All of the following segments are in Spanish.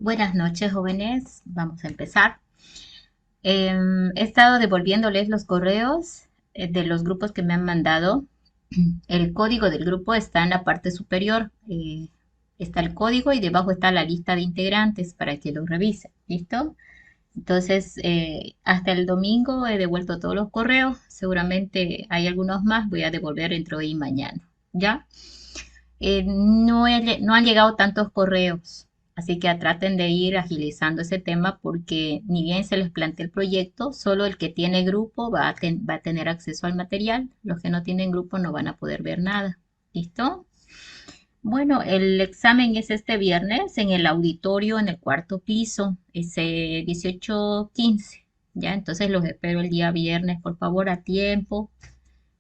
Buenas noches, jóvenes. Vamos a empezar. He estado devolviéndoles los correos de los grupos que me han mandado. El código del grupo está en la parte superior. Está el código y debajo está la lista de integrantes para que lo revisen. ¿Listo? Entonces, hasta el domingo he devuelto todos los correos. Seguramente hay algunos más. Voy a devolver entre hoy y mañana. ¿Ya? No han llegado tantos correos, así que traten de ir agilizando ese tema porque ni bien se les plantea el proyecto, solo el que tiene grupo va a tener acceso al material. Los que no tienen grupo no van a poder ver nada. ¿Listo? Bueno, el examen es este viernes en el auditorio en el cuarto piso, ese 18:15. Ya, entonces los espero el día viernes, por favor, a tiempo,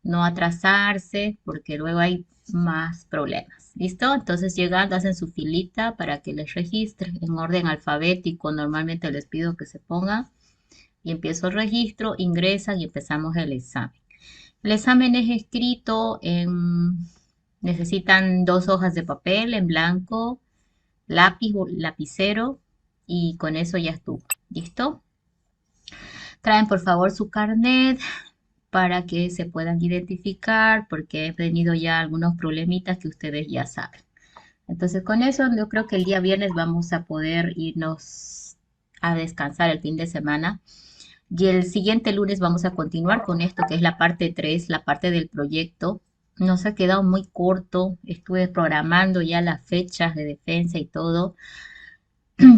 no atrasarse, porque luego hay más problemas. ¿Listo? Entonces llegando, hacen su filita para que les registre en orden alfabético. Normalmente les pido que se pongan y empiezo el registro, ingresan y empezamos el examen. El examen es escrito necesitan 2 hojas de papel en blanco, lápiz o lapicero y con eso ya estuvo. ¿Listo? Traen por favor su carnet, para que se puedan identificar, porque he tenido ya algunos problemitas que ustedes ya saben. Entonces, con eso yo creo que el día viernes vamos a poder irnos a descansar el fin de semana. Y el siguiente lunes vamos a continuar con esto, que es la parte 3, la parte del proyecto. Nos ha quedado muy corto, estuve programando ya las fechas de defensa y todo,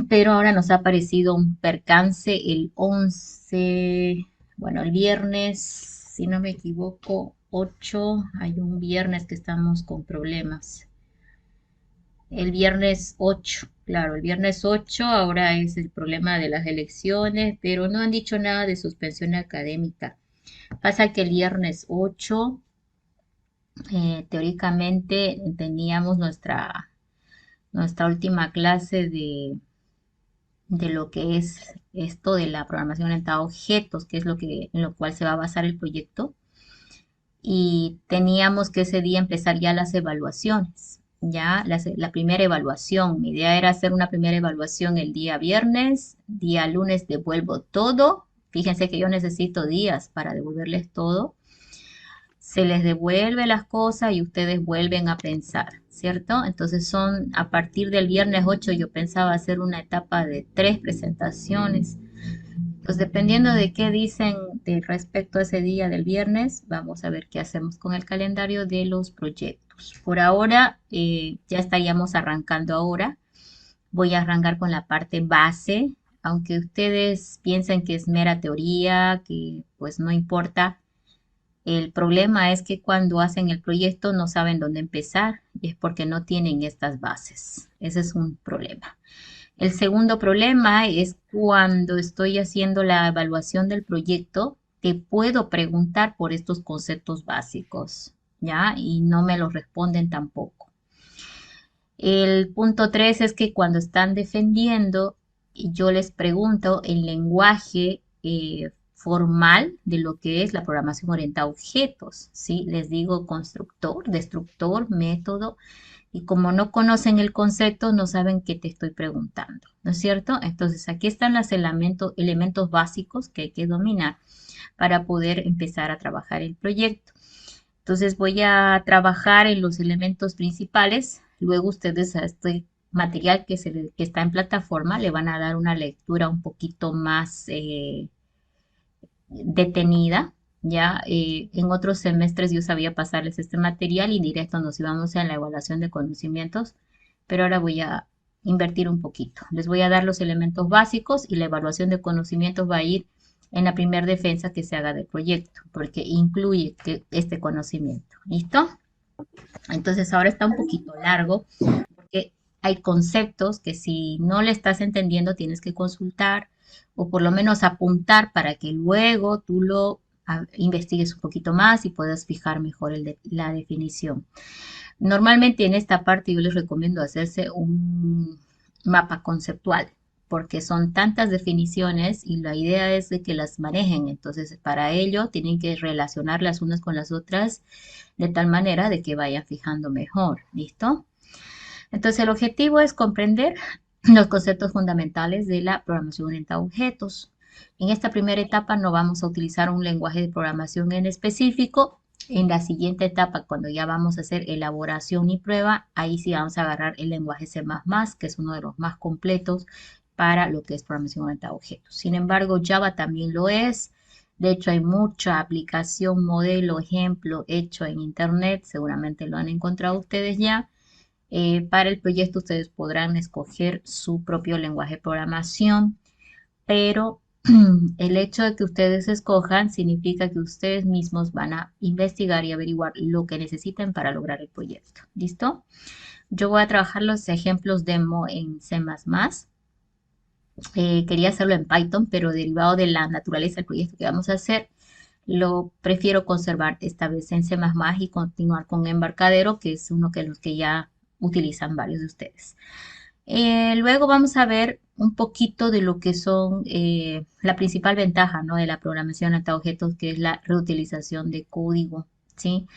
pero ahora nos ha aparecido un percance el 11, bueno, el viernes, si no me equivoco, 8, hay un viernes que estamos con problemas. El viernes 8, claro, el viernes 8 ahora es el problema de las elecciones, pero no han dicho nada de suspensión académica. Pasa que el viernes 8, teóricamente teníamos nuestra última clase de lo que es esto de la programación orientada a objetos, que es en lo cual se va a basar el proyecto. Y teníamos que ese día empezar ya las evaluaciones, ya la primera evaluación. Mi idea era hacer una primera evaluación el día viernes, día lunes devuelvo todo. Fíjense que yo necesito días para devolverles todo. Se les devuelve las cosas y ustedes vuelven a pensar, ¿cierto? Entonces son a partir del viernes 8 yo pensaba hacer una etapa de 3 presentaciones. Pues dependiendo de qué dicen respecto a ese día del viernes, vamos a ver qué hacemos con el calendario de los proyectos. Por ahora, ya estaríamos arrancando ahora. Voy a arrancar con la parte base, aunque ustedes piensen que es mera teoría, que pues no importa. El problema es que cuando hacen el proyecto no saben dónde empezar y es porque no tienen estas bases. Ese es un problema. El segundo problema es cuando estoy haciendo la evaluación del proyecto, te puedo preguntar por estos conceptos básicos, ¿ya? Y no me los responden tampoco. El punto 3 es que cuando están defendiendo, yo les pregunto el lenguaje formal de lo que es la programación orientada a objetos, ¿sí? Les digo constructor, destructor, método, y como no conocen el concepto, no saben qué te estoy preguntando, ¿no es cierto? Entonces, aquí están los elementos básicos que hay que dominar para poder empezar a trabajar el proyecto. Entonces, voy a trabajar en los elementos principales. Luego, ustedes a este material que está en plataforma le van a dar una lectura un poquito más detenida. Ya en otros semestres yo sabía pasarles este material y directo nos íbamos a la evaluación de conocimientos, pero ahora voy a invertir un poquito. Les voy a dar los elementos básicos y la evaluación de conocimientos va a ir en la primera defensa que se haga del proyecto, porque incluye este conocimiento. ¿Listo? Entonces ahora está un poquito largo porque hay conceptos que si no le estás entendiendo tienes que consultar o por lo menos apuntar para que luego tú lo investigues un poquito más y puedas fijar mejor la definición. Normalmente en esta parte yo les recomiendo hacerse un mapa conceptual porque son tantas definiciones y la idea es de que las manejen. Entonces, para ello tienen que relacionar las unas con las otras de tal manera de que vayan fijando mejor. ¿Listo? Entonces, el objetivo es comprender los conceptos fundamentales de la programación orientada a objetos. En esta primera etapa no vamos a utilizar un lenguaje de programación en específico. En la siguiente etapa, cuando ya vamos a hacer elaboración y prueba, ahí sí vamos a agarrar el lenguaje C++, que es uno de los más completos para lo que es programación orientada a objetos. Sin embargo, Java también lo es. De hecho, hay mucha aplicación, modelo, ejemplo hecho en Internet. Seguramente lo han encontrado ustedes ya. Para el proyecto ustedes podrán escoger su propio lenguaje de programación, pero el hecho de que ustedes escojan significa que ustedes mismos van a investigar y averiguar lo que necesiten para lograr el proyecto. ¿Listo? Yo voy a trabajar los ejemplos demo en C++. Quería hacerlo en Python, pero derivado de la naturaleza del proyecto que vamos a hacer, lo prefiero conservar esta vez en C++ y continuar con Embarcadero, que es uno de los que ya utilizan varios de ustedes. Luego vamos a ver un poquito de lo que son la principal ventaja, ¿no?, de la programación orientada a objetos, que es la reutilización de código, ¿sí?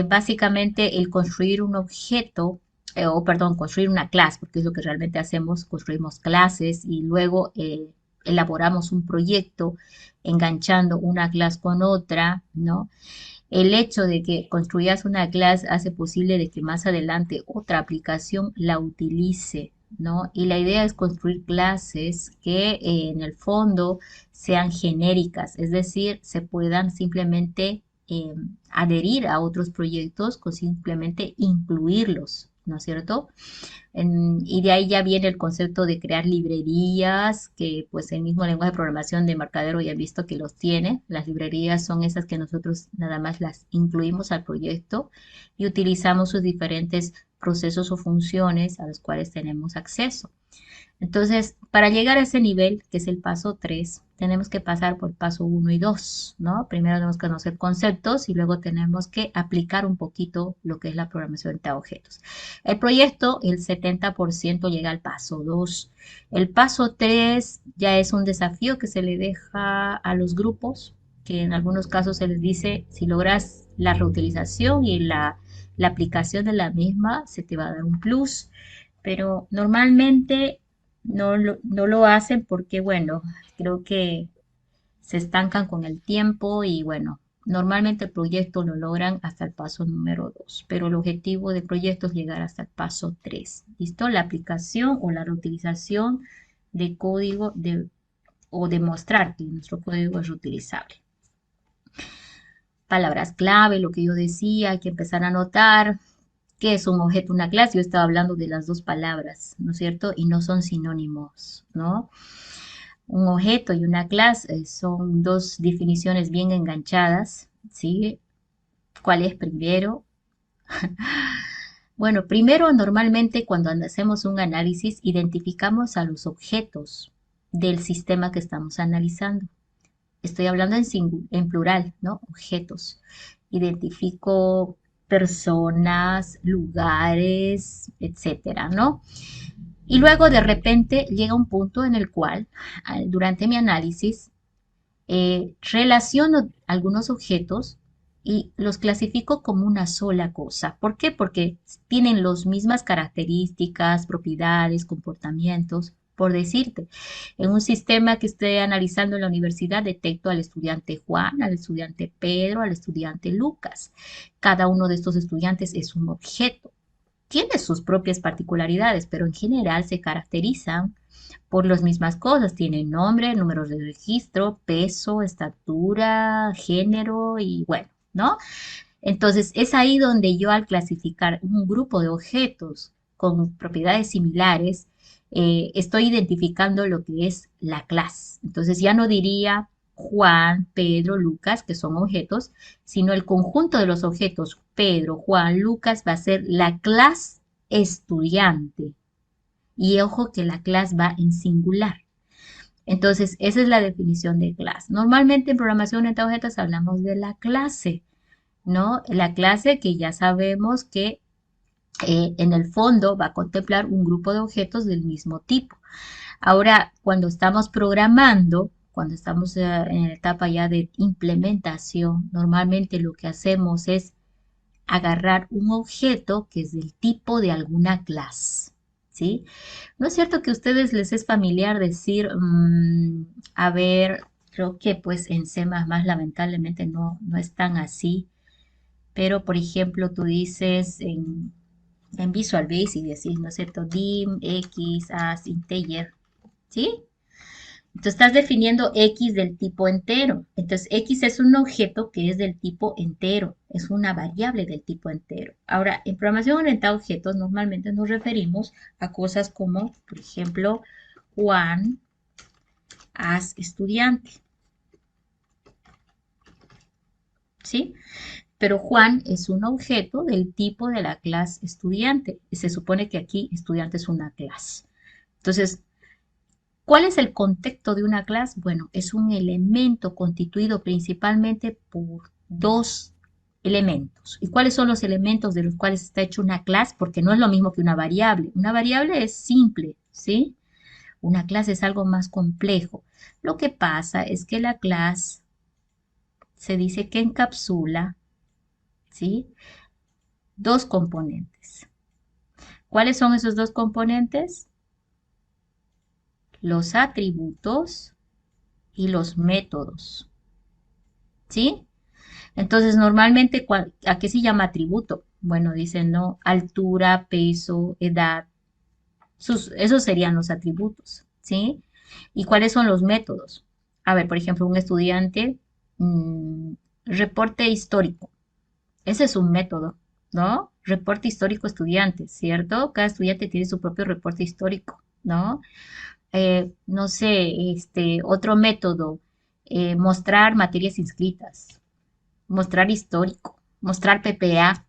Básicamente el construir un objeto, o perdón, construir una clase, porque es lo que realmente hacemos, construimos clases y luego elaboramos un proyecto enganchando una clase con otra, ¿no? El hecho de que construyas una clase hace posible de que más adelante otra aplicación la utilice, ¿no? Y la idea es construir clases que en el fondo sean genéricas, es decir, se puedan simplemente adherir a otros proyectos con simplemente incluirlos, ¿no es cierto? Y de ahí ya viene el concepto de crear librerías, que pues el mismo lenguaje de programación de Embarcadero ya he visto que los tiene. Las librerías son esas que nosotros nada más las incluimos al proyecto y utilizamos sus diferentes procesos o funciones a los cuales tenemos acceso. Entonces, para llegar a ese nivel, que es el paso 3, tenemos que pasar por paso 1 y 2, ¿no? Primero tenemos que conocer conceptos y luego tenemos que aplicar un poquito lo que es la programación de objetos. El proyecto, el 70% llega al paso 2. El paso 3 ya es un desafío que se le deja a los grupos, que en algunos casos se les dice, si logras la reutilización y la aplicación de la misma, se te va a dar un plus, pero normalmente no lo hacen porque, bueno, creo que se estancan con el tiempo y, bueno, normalmente el proyecto lo logran hasta el paso número 2, pero el objetivo del proyecto es llegar hasta el paso 3. ¿Listo? La aplicación o la reutilización de código o demostrar que nuestro código es reutilizable. Palabras clave, lo que yo decía, hay que empezar a anotar. ¿Qué es un objeto, una clase? Yo estaba hablando de las dos palabras, ¿no es cierto? Y no son sinónimos, ¿no? Un objeto y una clase son dos definiciones bien enganchadas, ¿sí? ¿Cuál es primero? Bueno, primero, normalmente cuando hacemos un análisis, identificamos a los objetos del sistema que estamos analizando. Estoy hablando en plural, ¿no? Objetos. Identifico personas, lugares, etcétera, ¿no? Y luego de repente llega un punto en el cual, durante mi análisis, relaciono algunos objetos y los clasifico como una sola cosa. ¿Por qué? Porque tienen las mismas características, propiedades, comportamientos. Por decirte, en un sistema que esté analizando en la universidad, detecto al estudiante Juan, al estudiante Pedro, al estudiante Lucas. Cada uno de estos estudiantes es un objeto. Tiene sus propias particularidades, pero en general se caracterizan por las mismas cosas. Tienen nombre, números de registro, peso, estatura, género y bueno, ¿no? Entonces es ahí donde yo, al clasificar un grupo de objetos con propiedades similares, estoy identificando lo que es la clase. Entonces ya no diría Juan, Pedro, Lucas, que son objetos, sino el conjunto de los objetos Pedro, Juan, Lucas va a ser la clase estudiante. Y ojo que la clase va en singular. Entonces, esa es la definición de clase. Normalmente en programación orientada a objetos hablamos de la clase, ¿no? La clase que ya sabemos que en el fondo va a contemplar un grupo de objetos del mismo tipo. Ahora, cuando estamos programando, cuando estamos en la etapa ya de implementación, normalmente lo que hacemos es agarrar un objeto que es del tipo de alguna clase. ¿sí? ¿No es cierto que a ustedes les es familiar decir, a ver, creo que pues en C++ lamentablemente no es tan así, pero por ejemplo tú dices en Visual Basic, decís, ¿no es cierto? Dim, X, as, integer, ¿sí? Entonces estás definiendo X del tipo entero. Entonces X es un objeto que es del tipo entero, es una variable del tipo entero. Ahora, en programación orientada a objetos normalmente nos referimos a cosas como, por ejemplo, Juan as estudiante, ¿sí? Pero Juan es un objeto del tipo de la clase estudiante. Y se supone que aquí estudiante es una clase. Entonces, ¿cuál es el contexto de una clase? Bueno, es un elemento constituido principalmente por dos elementos. ¿Y cuáles son los elementos de los cuales está hecho una clase? Porque no es lo mismo que una variable. Una variable es simple, ¿sí? Una clase es algo más complejo. Lo que pasa es que la clase se dice que encapsula, ¿sí? Dos componentes. ¿Cuáles son esos dos componentes? Los atributos y los métodos, ¿sí? Entonces, normalmente, ¿a qué se llama atributo? Bueno, dicen, ¿no? Altura, peso, edad, esos serían los atributos, ¿sí? ¿Y cuáles son los métodos? A ver, por ejemplo, un estudiante, mm, reporte histórico. Ese es un método, ¿no? Reporte histórico estudiante, ¿cierto? Cada estudiante tiene su propio reporte histórico, ¿no? No sé, otro método, mostrar materias inscritas, mostrar histórico, mostrar PPA.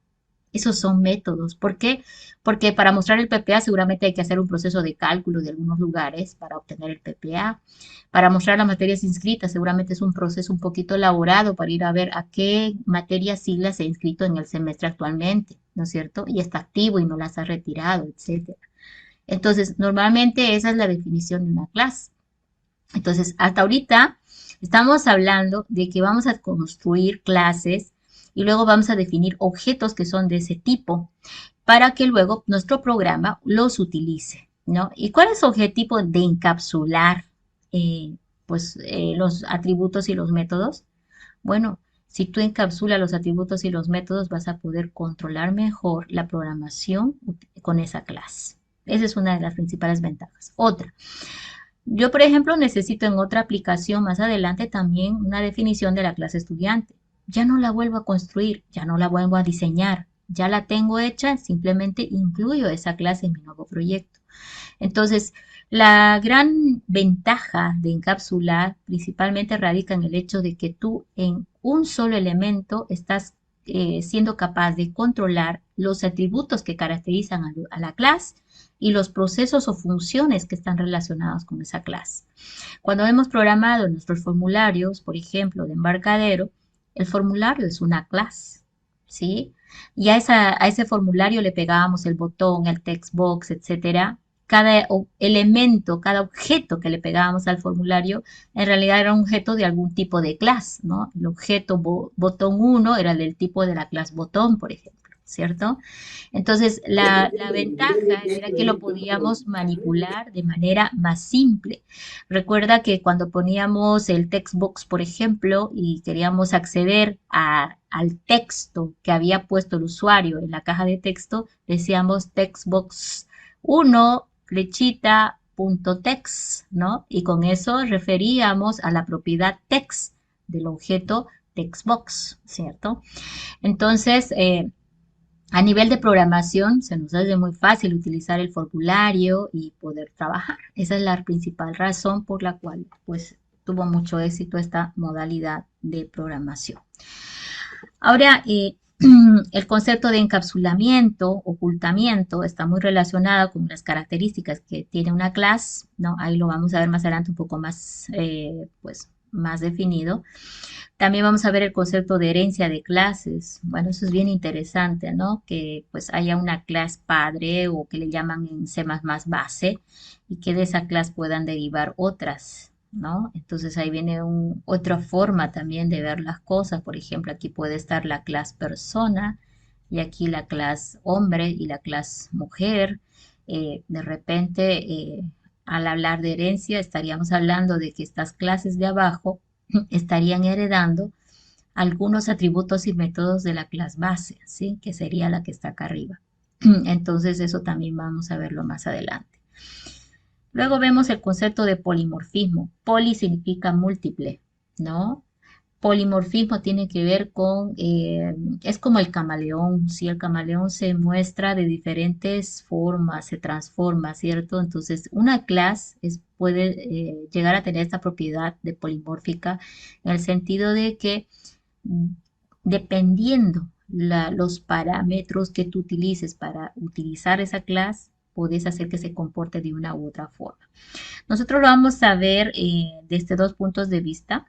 Esos son métodos. ¿Por qué? Porque para mostrar el PPA seguramente hay que hacer un proceso de cálculo de algunos lugares para obtener el PPA. Para mostrar las materias inscritas seguramente es un proceso un poquito elaborado para ir a ver a qué materias siglas se ha inscrito en el semestre actualmente, ¿no es cierto? Y está activo y no las ha retirado, etcétera. Entonces, normalmente esa es la definición de una clase. Entonces, hasta ahorita estamos hablando de que vamos a construir clases y luego vamos a definir objetos que son de ese tipo para que luego nuestro programa los utilice, ¿no? ¿Y cuál es el objetivo de encapsular los atributos y los métodos? Bueno, si tú encapsulas los atributos y los métodos, vas a poder controlar mejor la programación con esa clase. Esa es una de las principales ventajas. Otra, yo, por ejemplo, necesito en otra aplicación más adelante también una definición de la clase estudiante. Ya no la vuelvo a construir, ya no la vuelvo a diseñar, ya la tengo hecha, simplemente incluyo esa clase en mi nuevo proyecto. Entonces, la gran ventaja de encapsular principalmente radica en el hecho de que tú en un solo elemento estás siendo capaz de controlar los atributos que caracterizan a la clase y los procesos o funciones que están relacionados con esa clase. Cuando hemos programado nuestros formularios, por ejemplo, de embarcadero, el formulario es una clase, ¿sí? Y a ese formulario le pegábamos el botón, el text box, etcétera. Cada elemento, cada objeto que le pegábamos al formulario, en realidad era un objeto de algún tipo de clase, ¿no? El objeto botón 1 era del tipo de la clase botón, por ejemplo, ¿cierto? Entonces, la ventaja era que lo podíamos manipular de manera más simple. Recuerda que cuando poníamos el text box, por ejemplo, y queríamos acceder al texto que había puesto el usuario en la caja de texto, decíamos textbox 1 flechita punto text, ¿no? Y con eso referíamos a la propiedad text del objeto textbox, ¿cierto? Entonces, a nivel de programación, se nos hace muy fácil utilizar el formulario y poder trabajar. Esa es la principal razón por la cual, pues, tuvo mucho éxito esta modalidad de programación. Ahora, el concepto de encapsulamiento, ocultamiento, está muy relacionado con las características que tiene una clase, ¿no? Ahí lo vamos a ver más adelante un poco más, pues, más definido. También vamos a ver el concepto de herencia de clases. Bueno, eso es bien interesante, ¿no? Que pues haya una clase padre o que le llaman en C++ base y que de esa clase puedan derivar otras, ¿no? Entonces ahí viene otra forma también de ver las cosas. Por ejemplo, aquí puede estar la clase persona y aquí la clase hombre y la clase mujer. De repente, al hablar de herencia, estaríamos hablando de que estas clases de abajo estarían heredando algunos atributos y métodos de la clase base, ¿sí? Que sería la que está acá arriba. Entonces, eso también vamos a verlo más adelante. Luego vemos el concepto de polimorfismo. Poli significa múltiple, ¿no? Polimorfismo tiene que ver con, es como el camaleón, si el camaleón se muestra de diferentes formas, se transforma, ¿cierto? Entonces, una clase puede llegar a tener esta propiedad de polimórfica en el sentido de que dependiendo los parámetros que tú utilices para utilizar esa clase, puedes hacer que se comporte de una u otra forma. Nosotros lo vamos a ver desde dos puntos de vista.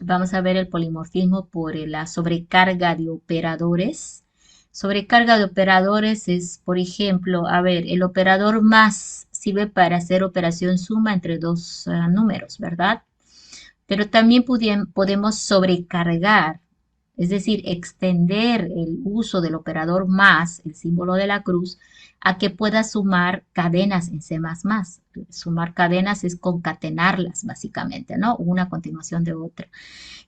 Vamos a ver el polimorfismo por la sobrecarga de operadores. Sobrecarga de operadores es, por ejemplo, a ver, el operador más sirve para hacer operación suma entre dos números, ¿verdad? Pero también podemos sobrecargar, es decir, extender el uso del operador más, el símbolo de la cruz, a que pueda sumar cadenas en C++. Sumar cadenas es concatenarlas, básicamente, ¿no? Una a continuación de otra.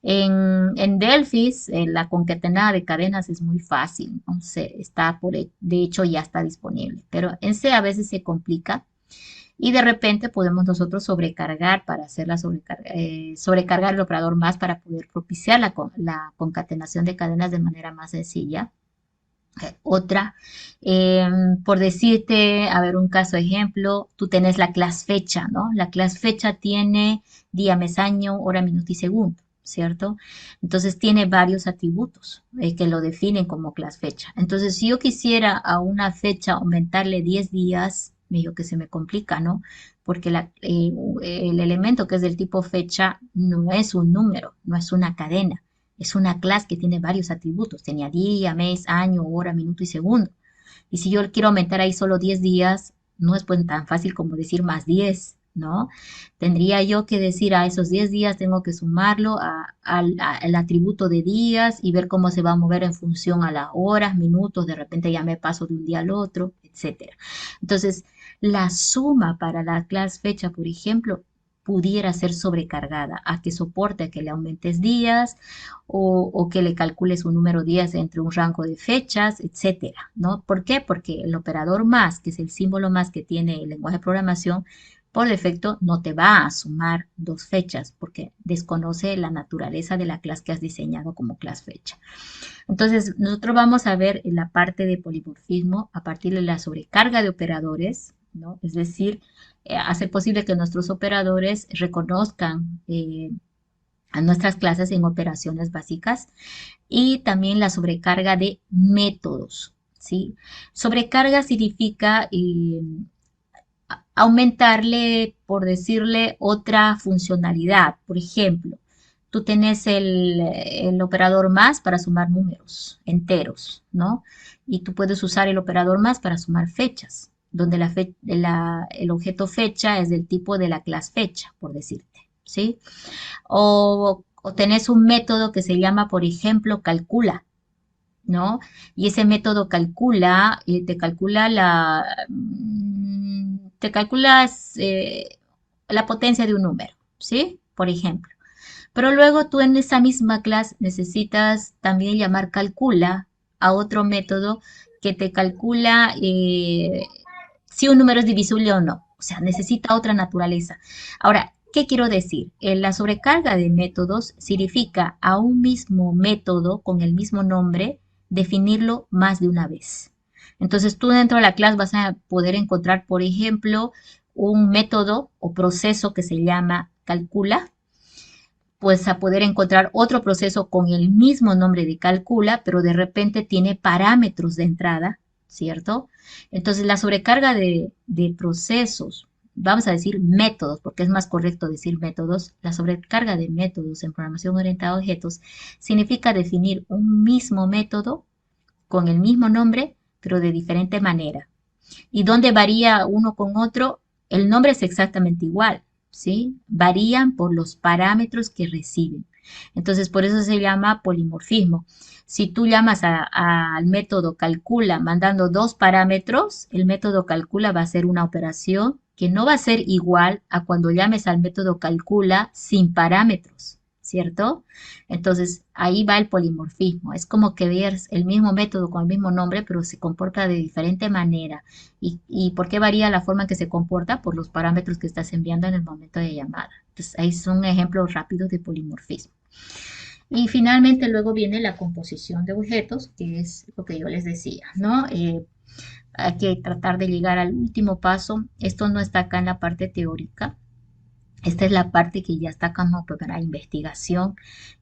En Delphi, la concatenada de cadenas es muy fácil, ¿no? De hecho, ya está disponible, pero en C a veces se complica y de repente podemos nosotros sobrecargar para hacer sobrecargar el operador más para poder propiciar la concatenación de cadenas de manera más sencilla. Otra, por decirte, a ver, un caso ejemplo, tú tenés la clase fecha, ¿no? La clase fecha tiene día, mes, año, hora, minuto y segundo, ¿cierto? Entonces tiene varios atributos que lo definen como clase fecha. Entonces, si yo quisiera a una fecha aumentarle 10 días, medio que se me complica, ¿no? Porque el elemento que es del tipo fecha no es un número, no es una cadena. Es una clase que tiene varios atributos. Tenía día, mes, año, hora, minuto y segundo. Y si yo quiero aumentar ahí solo 10 días, no es pues tan fácil como decir más 10, ¿no? Tendría yo que decir a esos 10 días tengo que sumarlo al atributo de días y ver cómo se va a mover en función a las horas, minutos, de repente ya me paso de un día al otro, etcétera. Entonces, la suma para la clase fecha, por ejemplo, pudiera ser sobrecargada a que soporte a que le aumentes días o que le calcules un número de días entre un rango de fechas, etcétera, ¿no? ¿Por qué? Porque el operador más, que es el símbolo más que tiene el lenguaje de programación, por defecto no te va a sumar dos fechas porque desconoce la naturaleza de la clase que has diseñado como clase fecha. Entonces, nosotros vamos a ver en la parte de polimorfismo a partir de la sobrecarga de operadores, ¿no? Es decir, hacer posible que nuestros operadores reconozcan a nuestras clases en operaciones básicas y también la sobrecarga de métodos, ¿sí? Sobrecarga significa aumentarle, por decirle, otra funcionalidad. Por ejemplo, tú tenés el operador más para sumar números enteros, ¿no? Y tú puedes usar el operador más para sumar fechas, donde el objeto fecha es del tipo de la clase fecha, por decirte, ¿sí? O tenés un método que se llama, por ejemplo, calcula, ¿no? Y ese método calcula, te calculas la potencia de un número, ¿sí? Por ejemplo. Pero luego tú en esa misma clase necesitas también llamar calcula a otro método que te calcula si un número es divisible o no. O sea, necesita otra naturaleza. Ahora, ¿qué quiero decir? La sobrecarga de métodos significa a un mismo método con el mismo nombre definirlo más de una vez. Entonces tú dentro de la clase vas a poder encontrar, por ejemplo, un método o proceso que se llama calcula, pues a poder encontrar otro proceso con el mismo nombre de calcula, pero de repente tiene parámetros de entrada, ¿cierto? Entonces la sobrecarga de procesos, vamos a decir métodos, porque es más correcto decir métodos, la sobrecarga de métodos en programación orientada a objetos significa definir un mismo método con el mismo nombre, pero de diferente manera. ¿Y dónde varía uno con otro? El nombre es exactamente igual, ¿sí? Varían por los parámetros que reciben. Entonces, por eso se llama polimorfismo. Si tú llamas al método calcula mandando dos parámetros, el método calcula va a ser una operación que no va a ser igual a cuando llames al método calcula sin parámetros, ¿cierto? Entonces, ahí va el polimorfismo. Es como que veas el mismo método con el mismo nombre, pero se comporta de diferente manera. ¿Y por qué varía la forma en que se comporta? Por los parámetros que estás enviando en el momento de llamada. Entonces, ahí son ejemplos rápidos de polimorfismo. Y finalmente luego viene la composición de objetos, que es lo que yo les decía, ¿no? Hay que tratar de llegar al último paso. Esto no está acá en la parte teórica. Esta es la parte que ya está como para investigación.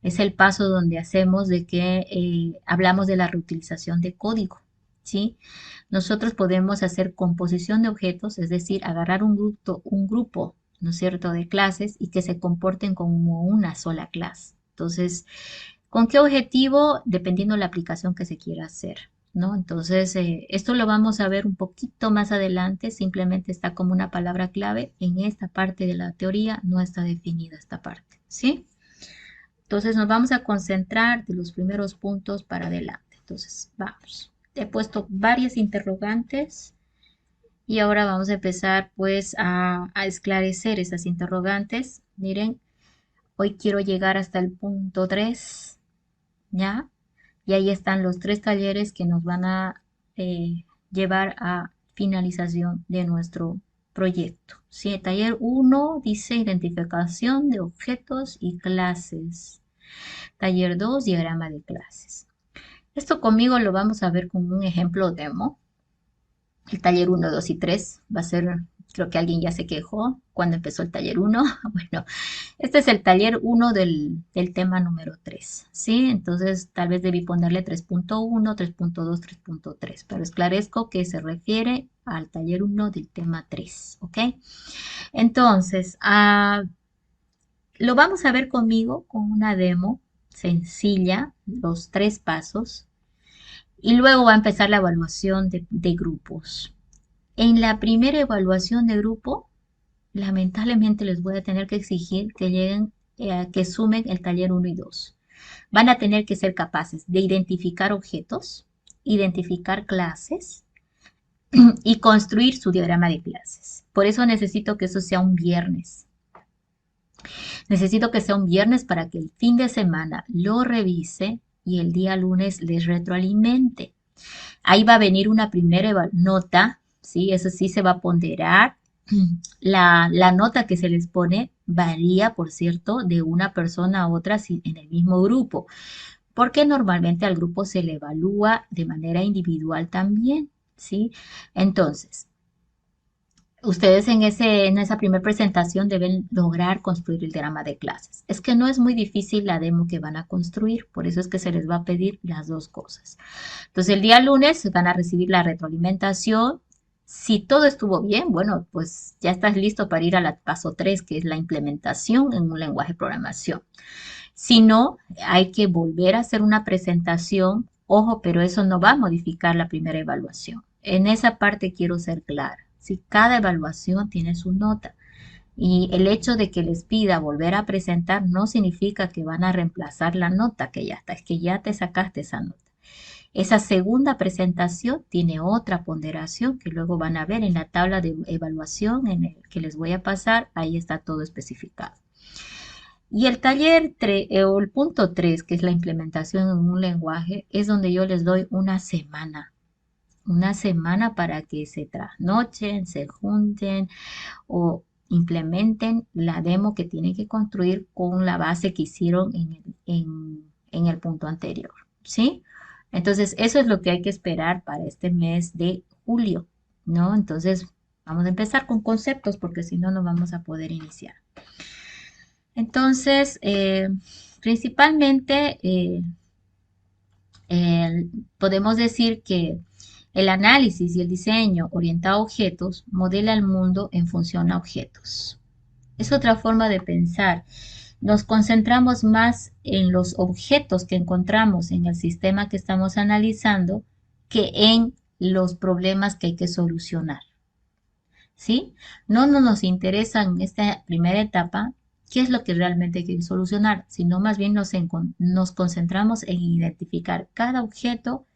Es el paso donde hacemos de que hablamos de la reutilización de código, ¿sí? Nosotros podemos hacer composición de objetos, es decir, agarrar un grupo, ¿no es cierto?, de clases y que se comporten como una sola clase. Entonces, ¿con qué objetivo? Dependiendo de la aplicación que se quiera hacer, ¿no? Entonces, esto lo vamos a ver un poquito más adelante, simplemente está como una palabra clave. En esta parte de la teoría no está definida esta parte, ¿sí? Entonces, nos vamos a concentrar de los primeros puntos para adelante. Entonces, vamos. He puesto varias interrogantes y ahora vamos a empezar pues a esclarecer esas interrogantes. Miren, hoy quiero llegar hasta el punto 3, ¿ya? Y ahí están los 3 talleres que nos van a llevar a finalización de nuestro proyecto. ¿Sí? Taller 1 dice identificación de objetos y clases. Taller 2, diagrama de clases. Esto conmigo lo vamos a ver como un ejemplo demo. El taller 1, 2 y 3 va a ser, creo que alguien ya se quejó cuando empezó el taller 1. Bueno, este es el taller 1 del tema número 3, ¿sí? Entonces, tal vez debí ponerle 3.1, 3.2, 3.3, pero esclarezco que se refiere al taller 1 del tema 3, ¿ok? Entonces, lo vamos a ver conmigo con una demo sencilla, los 3 pasos, y luego va a empezar la evaluación de grupos. En la primera evaluación de grupo, lamentablemente les voy a tener que exigir que lleguen, que sumen el taller 1 y 2. Van a tener que ser capaces de identificar objetos, identificar clases y construir su diagrama de clases. Por eso necesito que eso sea un viernes. Necesito que sea un viernes para que el fin de semana lo revise y el día lunes les retroalimente. Ahí va a venir una primera nota, ¿sí? Eso sí se va a ponderar. La nota que se les pone varía, por cierto, de una persona a otra en el mismo grupo, porque normalmente al grupo se le evalúa de manera individual también, ¿sí? Entonces, ustedes en esa primera presentación deben lograr construir el diagrama de clases. Es que no es muy difícil la demo que van a construir, por eso es que se les va a pedir las dos cosas. Entonces el día lunes van a recibir la retroalimentación. Si todo estuvo bien, bueno, pues ya estás listo para ir al paso 3, que es la implementación en un lenguaje de programación. Si no, hay que volver a hacer una presentación. Ojo, pero eso no va a modificar la primera evaluación. En esa parte quiero ser clara. Si cada evaluación tiene su nota y el hecho de que les pida volver a presentar no significa que van a reemplazar la nota que ya está, es que ya te sacaste esa nota. Esa segunda presentación tiene otra ponderación que luego van a ver en la tabla de evaluación en el que les voy a pasar, ahí está todo especificado. Y el taller 3, o el punto 3, que es la implementación en un lenguaje, es donde yo les doy una semana para que se trasnochen, se junten o implementen la demo que tienen que construir con la base que hicieron en el punto anterior, ¿sí? Entonces, eso es lo que hay que esperar para este mes de julio, ¿no? Entonces, vamos a empezar con conceptos porque si no, no vamos a poder iniciar. Entonces, principalmente podemos decir que el análisis y el diseño orientado a objetos modela el mundo en función a objetos. Es otra forma de pensar. Nos concentramos más en los objetos que encontramos en el sistema que estamos analizando que en los problemas que hay que solucionar. ¿Sí? No nos interesa en esta primera etapa qué es lo que realmente hay que solucionar, sino más bien nos concentramos en identificar cada objeto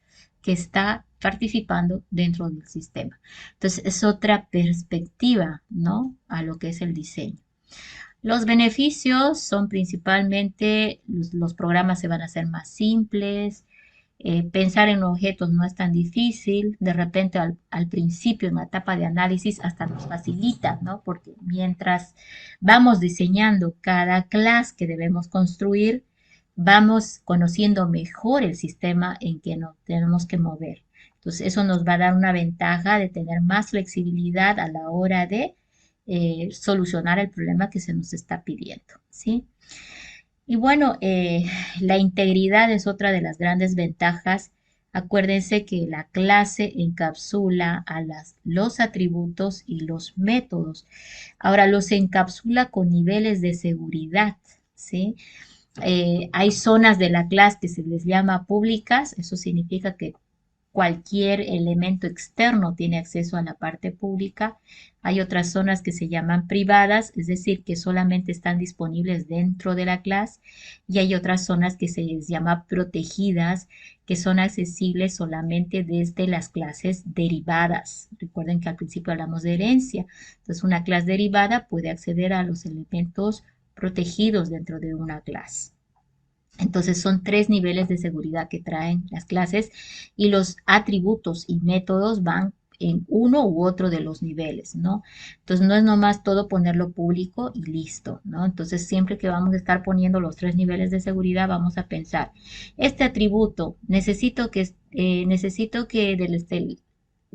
que está participando dentro del sistema. Entonces, es otra perspectiva, ¿no? A lo que es el diseño. Los beneficios son principalmente los programas se van a hacer más simples, pensar en objetos no es tan difícil, de repente al principio en la etapa de análisis hasta nos facilita, ¿no? Porque mientras vamos diseñando cada clase que debemos construir, vamos conociendo mejor el sistema en que nos tenemos que mover. Entonces eso nos va a dar una ventaja de tener más flexibilidad a la hora de solucionar el problema que se nos está pidiendo, ¿sí? Y bueno, la integridad es otra de las grandes ventajas. Acuérdense que la clase encapsula a los atributos y los métodos. Ahora los encapsula con niveles de seguridad, ¿sí? Hay zonas de la clase que se les llama públicas, eso significa que cualquier elemento externo tiene acceso a la parte pública. Hay otras zonas que se llaman privadas, es decir, que solamente están disponibles dentro de la clase. Y hay otras zonas que se les llama protegidas, que son accesibles solamente desde las clases derivadas. Recuerden que al principio hablamos de herencia. Entonces, una clase derivada puede acceder a los elementos protegidos dentro de una clase. Entonces son tres niveles de seguridad que traen las clases y los atributos y métodos van en uno u otro de los niveles, ¿no? Entonces no es nomás todo ponerlo público y listo, ¿no? Entonces siempre que vamos a estar poniendo los tres niveles de seguridad vamos a pensar, este atributo necesito que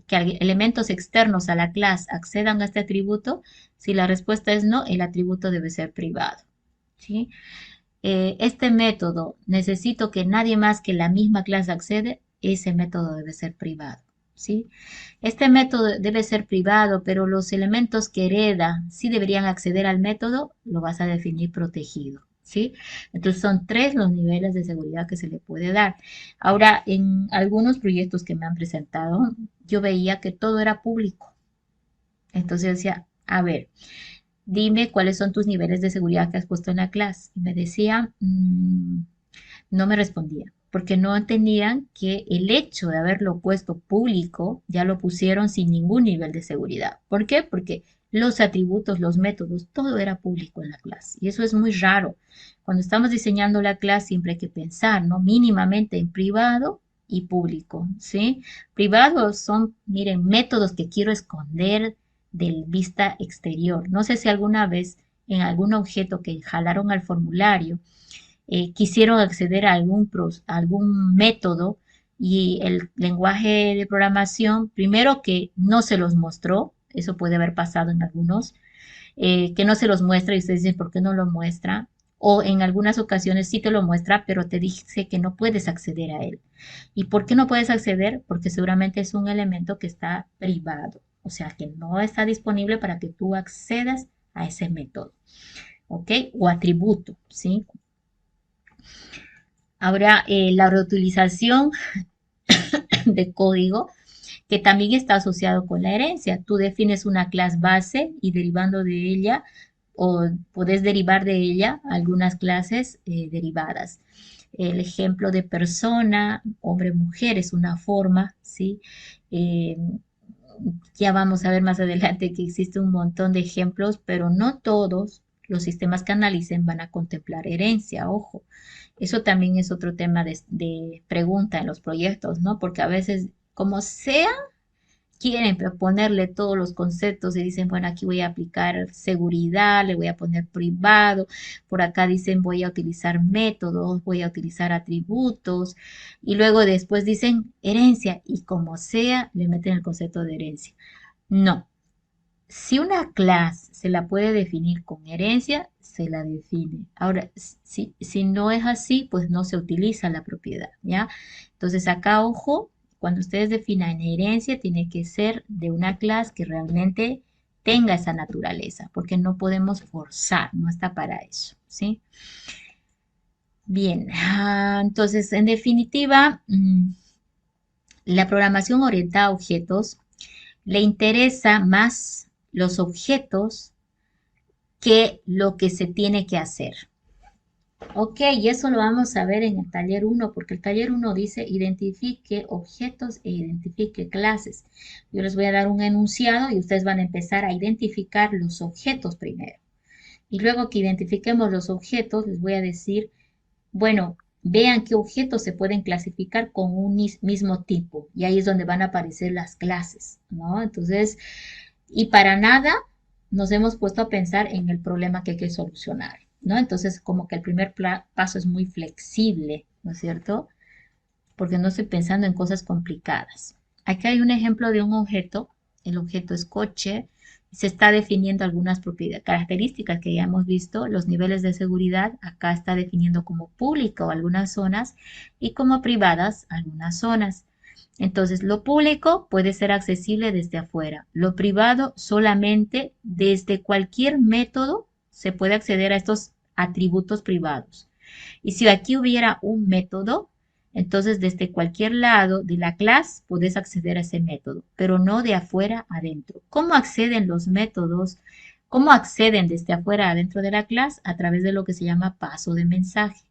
elementos externos a la clase accedan a este atributo. Si la respuesta es no, el atributo debe ser privado, ¿sí? Este método necesito que nadie más que la misma clase accede, ese método debe ser privado, ¿sí? Este método debe ser privado, pero los elementos que hereda sí deberían acceder al método, lo vas a definir protegido, ¿sí? Entonces son tres los niveles de seguridad que se le puede dar. Ahora, en algunos proyectos que me han presentado, yo veía que todo era público. Entonces yo decía, a ver, dime cuáles son tus niveles de seguridad que has puesto en la clase. Y me decía, no me respondía, porque no entendían que el hecho de haberlo puesto público ya lo pusieron sin ningún nivel de seguridad. ¿Por qué? Porque los atributos, los métodos, todo era público en la clase. Y eso es muy raro. Cuando estamos diseñando la clase siempre hay que pensar, ¿no? Mínimamente en privado y público, ¿sí? Privados son, miren, métodos que quiero esconder del vista exterior. No sé si alguna vez en algún objeto que jalaron al formulario quisieron acceder a algún método y el lenguaje de programación, primero que no se los mostró, eso puede haber pasado en algunos, que no se los muestra y ustedes dicen, ¿por qué no lo muestra? O en algunas ocasiones sí te lo muestra, pero te dice que no puedes acceder a él. ¿Y por qué no puedes acceder? Porque seguramente es un elemento que está privado, o sea, que no está disponible para que tú accedas a ese método, ¿ok? O atributo, ¿sí? Ahora, la reutilización de código que también está asociado con la herencia. Tú defines una clase base y derivando de ella o puedes derivar de ella algunas clases derivadas. El ejemplo de persona, hombre, mujer es una forma, ¿sí? Eh, ya vamos a ver más adelante que existe un montón de ejemplos, pero no todos los sistemas que analicen van a contemplar herencia, ojo. Eso también es otro tema de pregunta en los proyectos, ¿no? Porque a veces, como sea, quieren ponerle todos los conceptos y dicen, bueno, aquí voy a aplicar seguridad, le voy a poner privado, por acá dicen voy a utilizar métodos, voy a utilizar atributos y luego después dicen herencia y como sea le meten el concepto de herencia. No, si una clase se la puede definir con herencia, se la define. Ahora, si no es así, pues no se utiliza la propiedad, ¿ya? Entonces acá, ojo, cuando ustedes definan herencia, tiene que ser de una clase que realmente tenga esa naturaleza, porque no podemos forzar, no está para eso, ¿sí? Bien, entonces, en definitiva, la programación orientada a objetos le interesa más los objetos que lo que se tiene que hacer. Ok, y eso lo vamos a ver en el taller uno, porque el taller uno dice identifique objetos e identifique clases. Yo les voy a dar un enunciado y ustedes van a empezar a identificar los objetos primero. Y luego que identifiquemos los objetos, les voy a decir, bueno, vean qué objetos se pueden clasificar con un mismo tipo. Y ahí es donde van a aparecer las clases, ¿no? Entonces, y para nada nos hemos puesto a pensar en el problema que hay que solucionar, ¿no? Entonces, como que el primer paso es muy flexible, ¿no es cierto? Porque no estoy pensando en cosas complicadas. Aquí hay un ejemplo de un objeto. El objeto es coche. Se está definiendo algunas características que ya hemos visto. Los niveles de seguridad, acá está definiendo como público algunas zonas y como privadas algunas zonas. Entonces, lo público puede ser accesible desde afuera. Lo privado solamente desde cualquier método se puede acceder a estos atributos privados. Y si aquí hubiera un método, entonces desde cualquier lado de la clase puedes acceder a ese método, pero no de afuera adentro. ¿Cómo acceden los métodos? ¿Cómo acceden desde afuera adentro de la clase? A través de lo que se llama paso de mensaje.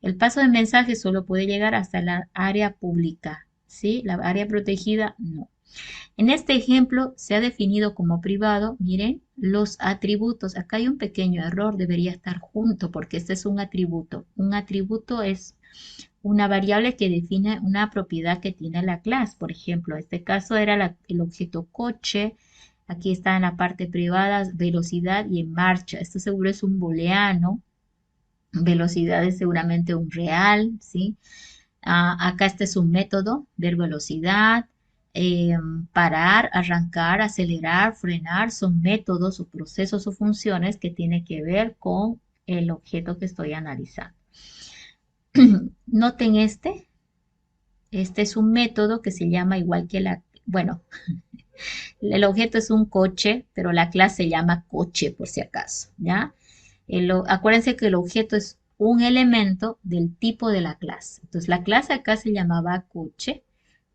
El paso de mensaje solo puede llegar hasta la área pública, ¿sí? La área protegida, no. En este ejemplo se ha definido como privado, miren, los atributos. Acá hay un pequeño error, debería estar junto porque este es un atributo. Un atributo es una variable que define una propiedad que tiene la clase. Por ejemplo, en este caso era el objeto coche. Aquí está en la parte privada, velocidad y en marcha. Esto seguro es un booleano. Velocidad es seguramente un real, ¿sí? Acá este es un método, ver velocidad, eh, parar, arrancar, acelerar, frenar, son métodos o procesos o funciones que tienen que ver con el objeto que estoy analizando. Noten este es un método que se llama igual que bueno, el objeto es un coche, pero la clase se llama coche por si acaso, ¿ya? Acuérdense que el objeto es un elemento del tipo de la clase. Entonces, la clase acá se llamaba coche,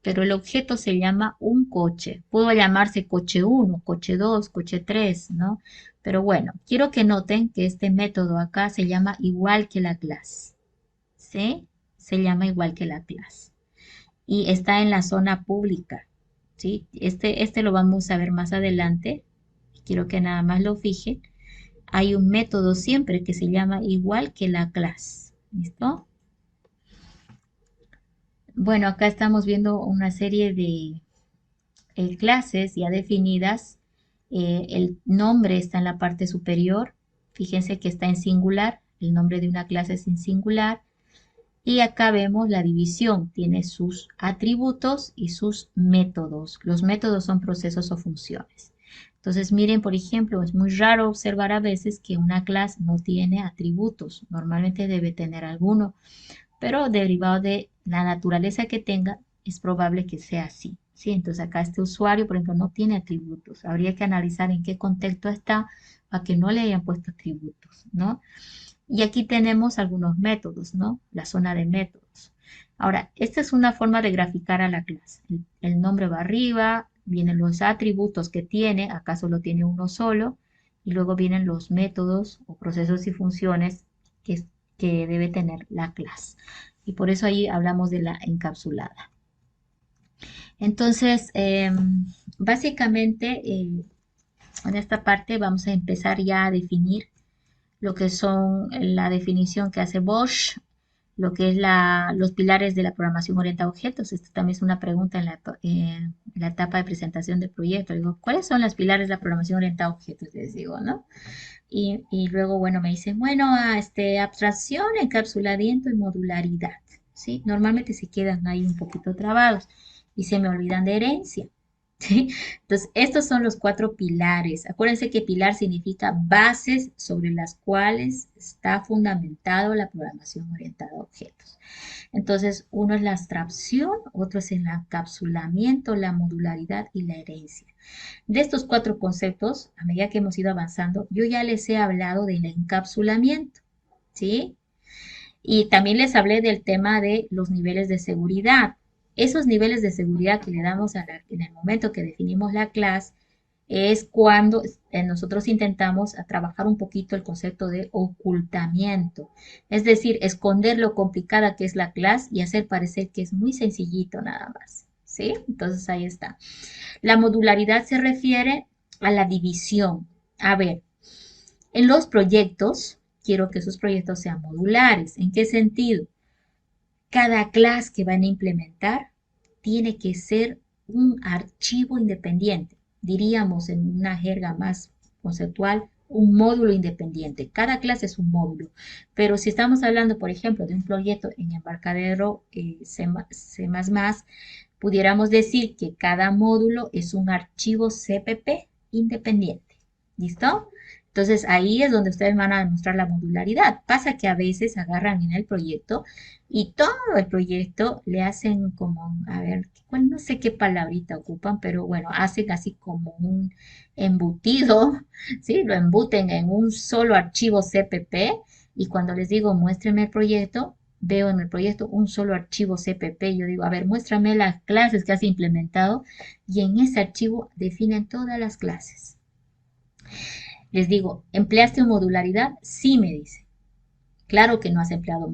pero el objeto se llama un coche. Pudo llamarse coche 1, coche 2, coche 3, ¿no? Pero bueno, quiero que noten que este método acá se llama igual que la clase, ¿sí? Se llama igual que la clase. Y está en la zona pública, ¿sí? Este lo vamos a ver más adelante. Quiero que nada más lo fijen. Hay un método siempre que se llama igual que la clase. ¿Listo? Bueno, acá estamos viendo una serie de clases ya definidas. El nombre está en la parte superior. Fíjense que está en singular. El nombre de una clase es en singular. Y acá vemos la división. Tiene sus atributos y sus métodos. Los métodos son procesos o funciones. Entonces, miren, por ejemplo, es muy raro observar a veces que una clase no tiene atributos. Normalmente debe tener alguno, pero derivado de la naturaleza que tenga, es probable que sea así. ¿Sí? Entonces, acá este usuario, por ejemplo, no tiene atributos. Habría que analizar en qué contexto está para que no le hayan puesto atributos, ¿no? Y aquí tenemos algunos métodos, ¿no? La zona de métodos. Ahora, esta es una forma de graficar a la clase. El nombre va arriba, vienen los atributos que tiene, acá solo tiene uno solo, y luego vienen los métodos o procesos y funciones que debe tener la clase. Y por eso ahí hablamos de la encapsulada. Entonces, básicamente, en esta parte vamos a empezar ya a definir lo que son la definición que hace Bosch, lo que es los pilares de la programación orientada a objetos. Esto también es una pregunta en la etapa de presentación del proyecto. Digo, ¿cuáles son los pilares de la programación orientada a objetos? Les digo, ¿no? Y luego, bueno, me dicen, bueno, abstracción, encapsulamiento y modularidad, ¿sí? Normalmente se quedan ahí un poquito trabados y se me olvidan de herencia. ¿Sí? Entonces, estos son los cuatro pilares. Acuérdense que pilar significa bases sobre las cuales está fundamentado la programación orientada a objetos. Entonces, uno es la abstracción, otro es el encapsulamiento, la modularidad y la herencia. De estos cuatro conceptos, a medida que hemos ido avanzando, yo ya les he hablado del encapsulamiento, ¿sí? Y también les hablé del tema de los niveles de seguridad. Esos niveles de seguridad que le damos en el momento que definimos la clase es cuando nosotros intentamos a trabajar un poquito el concepto de ocultamiento, es decir, esconder lo complicada que es la clase y hacer parecer que es muy sencillito nada más, ¿sí? Entonces ahí está. La modularidad se refiere a la división. A ver, en los proyectos, quiero que esos proyectos sean modulares. ¿En qué sentido? Cada clase que van a implementar tiene que ser un archivo independiente. Diríamos en una jerga más conceptual, un módulo independiente. Cada clase es un módulo. Pero si estamos hablando, por ejemplo, de un proyecto en embarcadero C++, pudiéramos decir que cada módulo es un archivo CPP independiente. ¿Listo? Entonces ahí es donde ustedes van a demostrar la modularidad. Pasa que a veces agarran en el proyecto y todo el proyecto le hacen como, a ver, bueno, no sé qué palabrita ocupan, pero bueno, hacen así como un embutido, ¿sí? Lo embuten en un solo archivo CPP y cuando les digo muéstrenme el proyecto, veo en el proyecto un solo archivo CPP. Yo digo, a ver, muéstrame las clases que has implementado y en ese archivo definen todas las clases. Les digo, ¿empleaste modularidad? Sí, me dice. Claro que no has empleado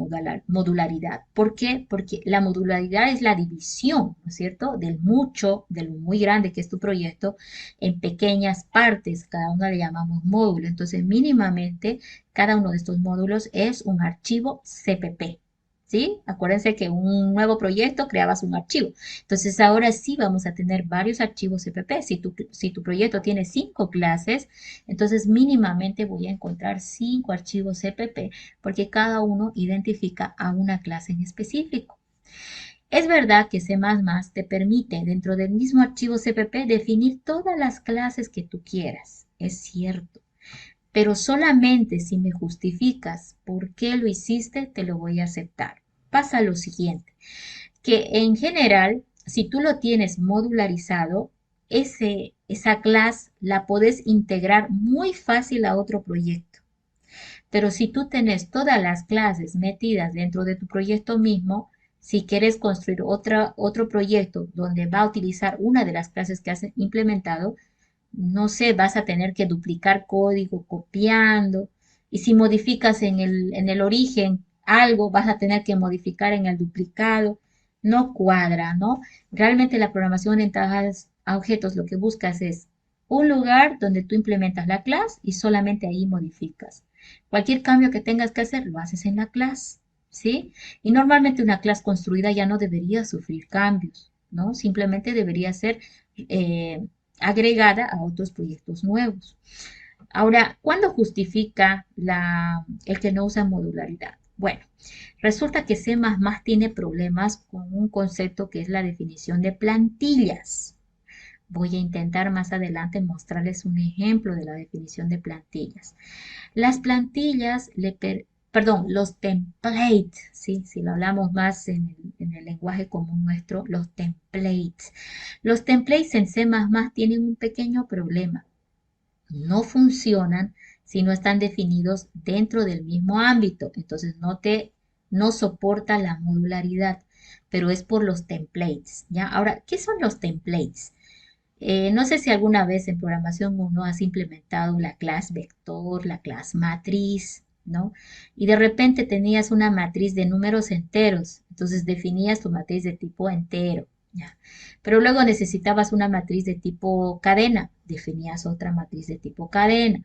modularidad. ¿Por qué? Porque la modularidad es la división, ¿no es cierto? Del mucho, de lo muy grande que es tu proyecto, en pequeñas partes. Cada una le llamamos módulo. Entonces, mínimamente, cada uno de estos módulos es un archivo CPP. ¿Sí? Acuérdense que un nuevo proyecto creabas un archivo. Entonces, ahora sí vamos a tener varios archivos CPP. Si tu proyecto tiene 5 clases, entonces mínimamente voy a encontrar 5 archivos CPP porque cada uno identifica a una clase en específico. Es verdad que C++ te permite dentro del mismo archivo CPP definir todas las clases que tú quieras, es cierto, pero solamente si me justificas por qué lo hiciste, te lo voy a aceptar. Pasa lo siguiente, que en general, si tú lo tienes modularizado, esa clase la podés integrar muy fácil a otro proyecto. Pero si tú tenés todas las clases metidas dentro de tu proyecto mismo, si quieres construir otro proyecto donde va a utilizar una de las clases que has implementado, no sé, vas a tener que duplicar código copiando. Y si modificas en el origen algo, vas a tener que modificar en el duplicado. No cuadra, ¿no? Realmente la programación orientada a objetos lo que buscas es un lugar donde tú implementas la clase y solamente ahí modificas. Cualquier cambio que tengas que hacer, lo haces en la clase, ¿sí? Y normalmente una clase construida ya no debería sufrir cambios, ¿no? Simplemente debería ser eh, agregada a otros proyectos nuevos. Ahora, ¿cuándo justifica el que no usa modularidad? Bueno, resulta que C++ tiene problemas con un concepto que es la definición de plantillas. Voy a intentar más adelante mostrarles un ejemplo de la definición de plantillas. Las plantillas, perdón, los templates, ¿sí? Si lo hablamos más en el lenguaje común nuestro, los templates. Los templates en C++ tienen un pequeño problema. No funcionan si no están definidos dentro del mismo ámbito. Entonces no soporta la modularidad, pero es por los templates, ¿ya? Ahora, ¿qué son los templates? No sé si alguna vez en programación uno has implementado la clase vector, la clase matriz, ¿no? Y de repente tenías una matriz de números enteros, entonces definías tu matriz de tipo entero, ¿ya? Pero luego necesitabas una matriz de tipo cadena, definías otra matriz de tipo cadena.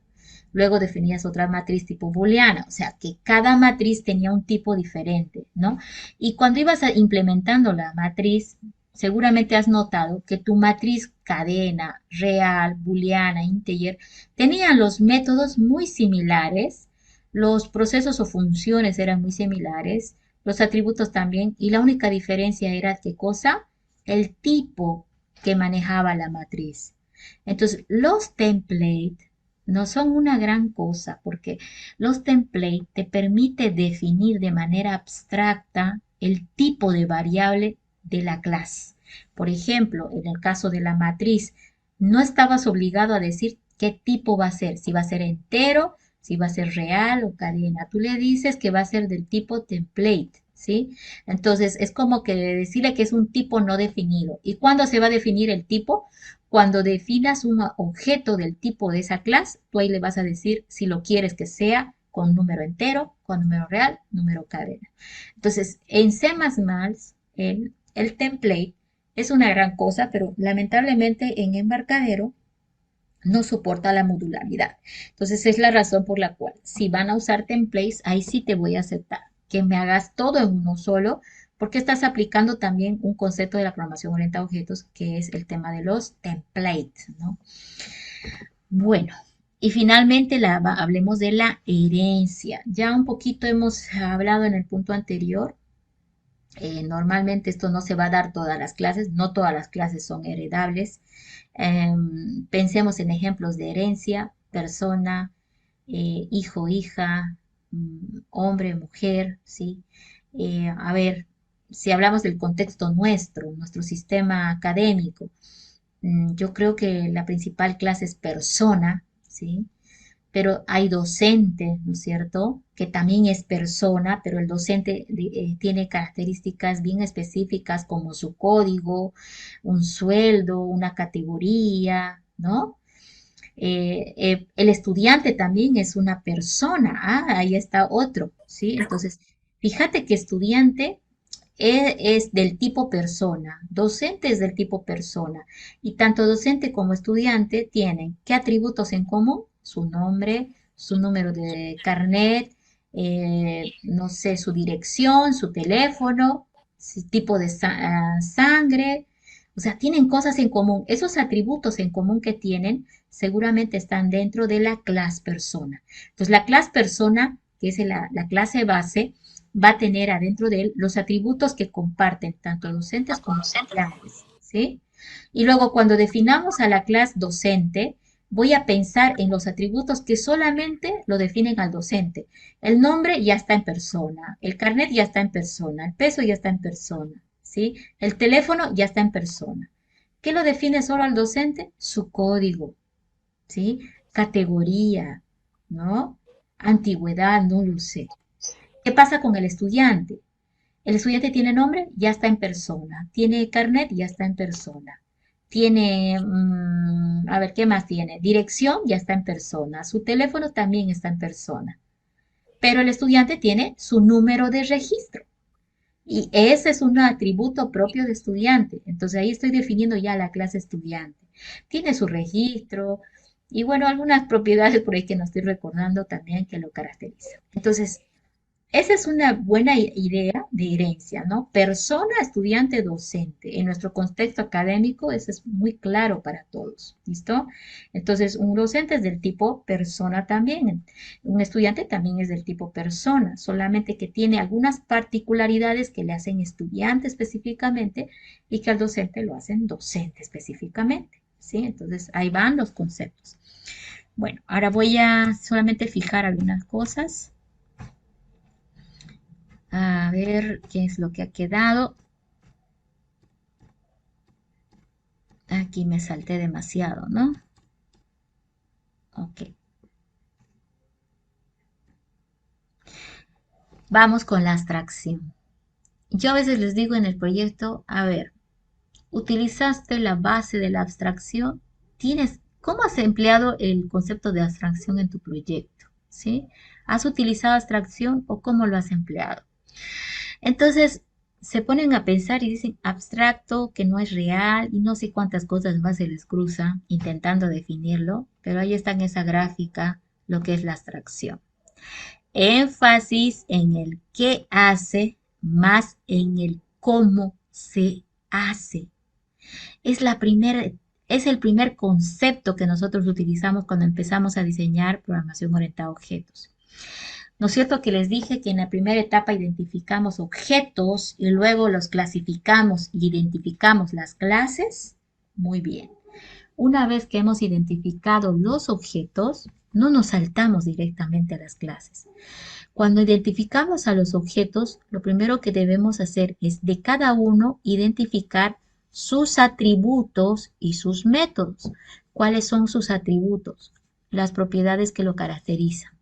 Luego definías otra matriz tipo booleana, o sea que cada matriz tenía un tipo diferente, ¿no? Y cuando ibas implementando la matriz, seguramente has notado que tu matriz cadena, real, booleana, integer, tenían los métodos muy similares, los procesos o funciones eran muy similares, los atributos también, y la única diferencia era qué cosa, el tipo que manejaba la matriz. Entonces, los templates no son una gran cosa porque los templates te permiten definir de manera abstracta el tipo de variable de la clase. Por ejemplo, en el caso de la matriz, no estabas obligado a decir qué tipo va a ser, si va a ser entero, si va a ser real o cadena. Tú le dices que va a ser del tipo template, ¿sí? Entonces, es como que decirle que es un tipo no definido. ¿Y cuándo se va a definir el tipo? Cuando definas un objeto del tipo de esa clase, tú ahí le vas a decir si lo quieres que sea con número entero, con número real, número cadena. Entonces, en C++, el template es una gran cosa, pero lamentablemente en Embarcadero no soporta la modularidad. Entonces, es la razón por la cual, si van a usar templates, ahí sí te voy a aceptar que me hagas todo en uno solo, porque estás aplicando también un concepto de la programación orientada a objetos, que es el tema de los templates, ¿no? Bueno, y finalmente hablemos de la herencia. Ya un poquito hemos hablado en el punto anterior. Normalmente esto no se va a dar todas las clases, no todas las clases son heredables. Pensemos en ejemplos de herencia, persona, hijo, hija, hombre, mujer, ¿sí? A ver, si hablamos del contexto nuestro, nuestro sistema académico, yo creo que la principal clase es persona, ¿sí? Pero hay docente, ¿no es cierto? Que también es persona, pero el docente tiene características bien específicas como su código, un sueldo, una categoría, ¿no? El estudiante también es una persona, ahí está otro, ¿sí? Entonces, fíjate que estudiante es del tipo persona, docente es del tipo persona, y tanto docente como estudiante tienen ¿qué atributos en común? Su nombre, su número de carnet, no sé, su dirección, su teléfono, su tipo de sangre, o sea, tienen cosas en común. Esos atributos en común que tienen seguramente están dentro de la clase persona. Entonces, la clase persona, que es la clase base, va a tener adentro de él los atributos que comparten tanto docentes como estudiantes, ¿sí? Y luego cuando definamos a la clase docente, voy a pensar en los atributos que solamente lo definen al docente. El nombre ya está en persona, el carnet ya está en persona, el peso ya está en persona, ¿sí? El teléfono ya está en persona. ¿Qué lo define solo al docente? Su código, ¿sí? Categoría, ¿no? Antigüedad, no lo sé. ¿Qué pasa con el estudiante? El estudiante tiene nombre, ya está en persona. Tiene carnet, ya está en persona. Tiene, a ver, ¿qué más tiene? Dirección, ya está en persona. Su teléfono también está en persona. Pero el estudiante tiene su número de registro. Y ese es un atributo propio de estudiante. Entonces ahí estoy definiendo ya la clase estudiante. Tiene su registro y bueno, algunas propiedades por ahí que no estoy recordando también que lo caracterizan. Entonces, esa es una buena idea de herencia, ¿no? Persona, estudiante, docente. En nuestro contexto académico, eso es muy claro para todos, ¿listo? Entonces, un docente es del tipo persona también. Un estudiante también es del tipo persona, solamente que tiene algunas particularidades que le hacen estudiante específicamente y que al docente lo hacen docente específicamente, ¿sí? Entonces, ahí van los conceptos. Bueno, ahora voy a solamente fijar algunas cosas. A ver qué es lo que ha quedado. Aquí me salté demasiado, ¿no? Ok. Vamos con la abstracción. Yo a veces les digo en el proyecto, a ver, utilizaste la base de la abstracción, ¿cómo has empleado el concepto de abstracción en tu proyecto? ¿Sí? ¿Has utilizado abstracción o cómo lo has empleado? Entonces, se ponen a pensar y dicen abstracto, que no es real y no sé cuántas cosas más se les cruza intentando definirlo, pero ahí está en esa gráfica lo que es la abstracción. Énfasis en el qué hace más en el cómo se hace. Es es el primer concepto que nosotros utilizamos cuando empezamos a diseñar programación orientada a objetos. ¿No es cierto que les dije que en la primera etapa identificamos objetos y luego los clasificamos y identificamos las clases? Muy bien. Una vez que hemos identificado los objetos, no nos saltamos directamente a las clases. Cuando identificamos a los objetos, lo primero que debemos hacer es de cada uno identificar sus atributos y sus métodos. ¿Cuáles son sus atributos? Las propiedades que lo caracterizan: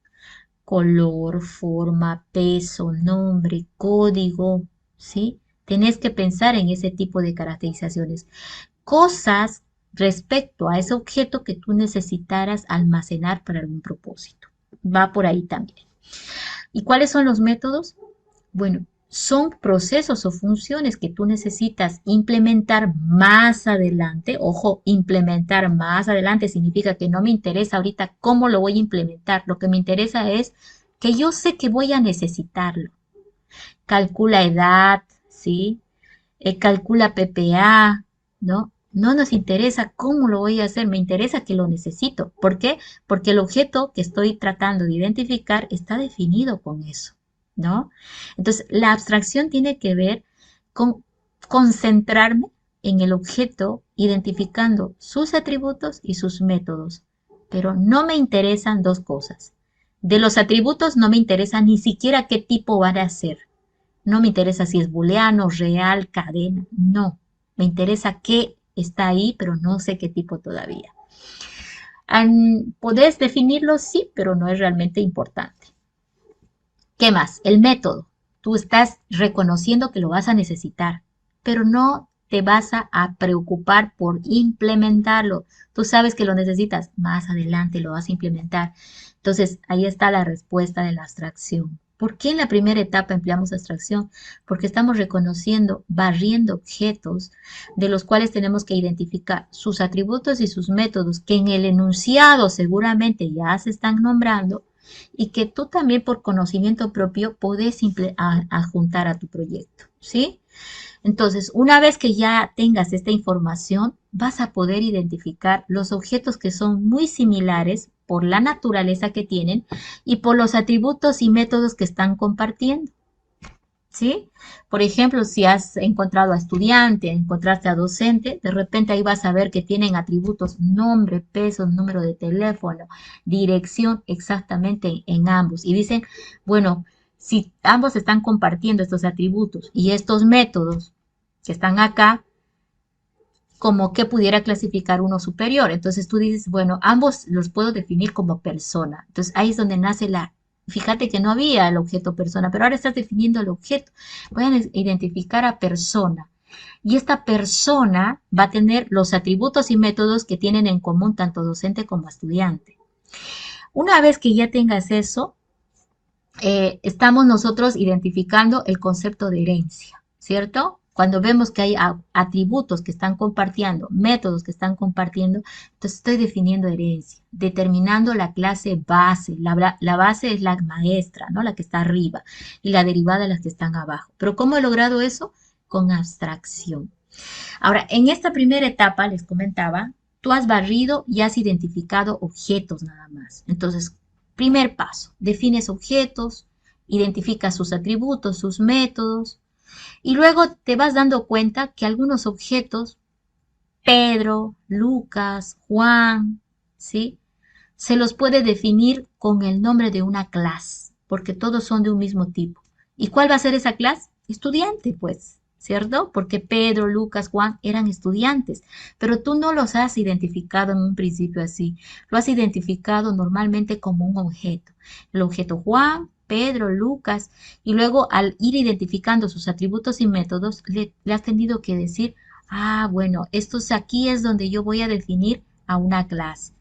color, forma, peso, nombre, código, ¿sí? Tenés que pensar en ese tipo de caracterizaciones. Cosas respecto a ese objeto que tú necesitaras almacenar para algún propósito. Va por ahí también. ¿Y cuáles son los métodos? Bueno, son procesos o funciones que tú necesitas implementar más adelante. Ojo, implementar más adelante significa que no me interesa ahorita cómo lo voy a implementar. Lo que me interesa es que yo sé que voy a necesitarlo. Calcula edad, ¿sí? Calcula PPA, ¿no? No nos interesa cómo lo voy a hacer, me interesa que lo necesito. ¿Por qué? Porque el objeto que estoy tratando de identificar está definido con eso, ¿no? Entonces, la abstracción tiene que ver con concentrarme en el objeto, identificando sus atributos y sus métodos. Pero no me interesan dos cosas. De los atributos no me interesa ni siquiera qué tipo van a ser. No me interesa si es booleano, real, cadena. No. Me interesa qué está ahí, pero no sé qué tipo todavía. ¿Podés definirlo? Sí, pero no es realmente importante. ¿Qué más? El método. Tú estás reconociendo que lo vas a necesitar, pero no te vas a preocupar por implementarlo. Tú sabes que lo necesitas, más adelante lo vas a implementar. Entonces, ahí está la respuesta de la abstracción. ¿Por qué en la primera etapa empleamos abstracción? Porque estamos reconociendo, barriendo objetos de los cuales tenemos que identificar sus atributos y sus métodos, que en el enunciado seguramente ya se están nombrando, y que tú también por conocimiento propio podés adjuntar a tu proyecto, ¿sí? Entonces, una vez que ya tengas esta información, vas a poder identificar los objetos que son muy similares por la naturaleza que tienen y por los atributos y métodos que están compartiendo. ¿Sí? Por ejemplo, si has encontrado a estudiante, encontraste a docente, de repente ahí vas a ver que tienen atributos nombre, peso, número de teléfono, dirección exactamente en ambos. Y dicen, bueno, si ambos están compartiendo estos atributos y estos métodos que están acá, como que pudiera clasificar uno superior. Entonces tú dices, bueno, ambos los puedo definir como persona. Entonces ahí es donde nace fíjate que no había el objeto persona, pero ahora estás definiendo el objeto. Voy a identificar a persona. Y esta persona va a tener los atributos y métodos que tienen en común tanto docente como estudiante. Una vez que ya tengas eso, estamos nosotros identificando el concepto de herencia, ¿cierto? Cuando vemos que hay atributos que están compartiendo, métodos que están compartiendo, entonces estoy definiendo herencia, determinando la clase base. La base es la maestra, ¿no? La que está arriba, y la derivada las que están abajo. Pero ¿cómo he logrado eso? Con abstracción. Ahora, en esta primera etapa, les comentaba, tú has barrido y has identificado objetos nada más. Entonces, primer paso, defines objetos, identificas sus atributos, sus métodos, y luego te vas dando cuenta que algunos objetos, Pedro, Lucas, Juan, ¿sí? Se los puede definir con el nombre de una clase, porque todos son de un mismo tipo. ¿Y cuál va a ser esa clase? Estudiante, pues, ¿cierto? Porque Pedro, Lucas, Juan eran estudiantes, pero tú no los has identificado en un principio así. Lo has identificado normalmente como un objeto. El objeto Juan, Pedro, Lucas, y luego al ir identificando sus atributos y métodos, le has tenido que decir, ah, bueno, estos aquí es donde yo voy a definir a una clase.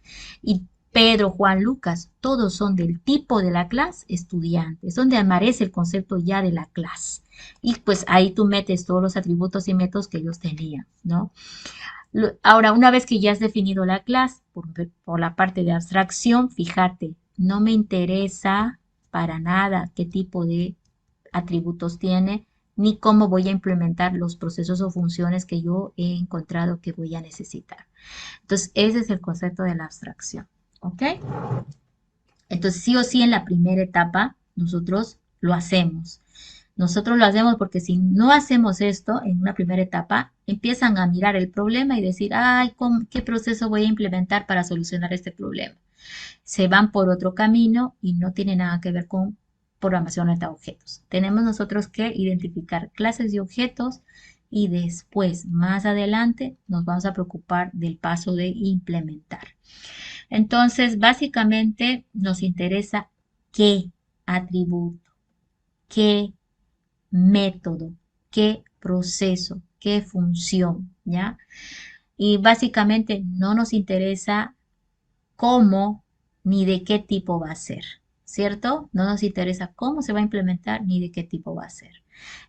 Y Pedro, Juan, Lucas, todos son del tipo de la clase estudiantes, donde aparece el concepto ya de la clase. Y pues ahí tú metes todos los atributos y métodos que ellos tenían, ¿no? Ahora, una vez que ya has definido la clase, por la parte de abstracción, fíjate, no me interesa para nada qué tipo de atributos tiene, ni cómo voy a implementar los procesos o funciones que yo he encontrado que voy a necesitar. Entonces, ese es el concepto de la abstracción. ¿Ok? Entonces, sí o sí, en la primera etapa, nosotros lo hacemos. Nosotros lo hacemos porque si no hacemos esto en una primera etapa, empiezan a mirar el problema y decir, ay, ¿qué proceso voy a implementar para solucionar este problema? Se van por otro camino y no tiene nada que ver con programación de objetos. Tenemos nosotros que identificar clases de objetos y después, más adelante, nos vamos a preocupar del paso de implementar. Entonces, básicamente nos interesa qué atributo, qué método, qué proceso, qué función, ¿ya? y básicamente no nos interesa cómo ni de qué tipo va a ser, ¿cierto? No nos interesa cómo se va a implementar ni de qué tipo va a ser.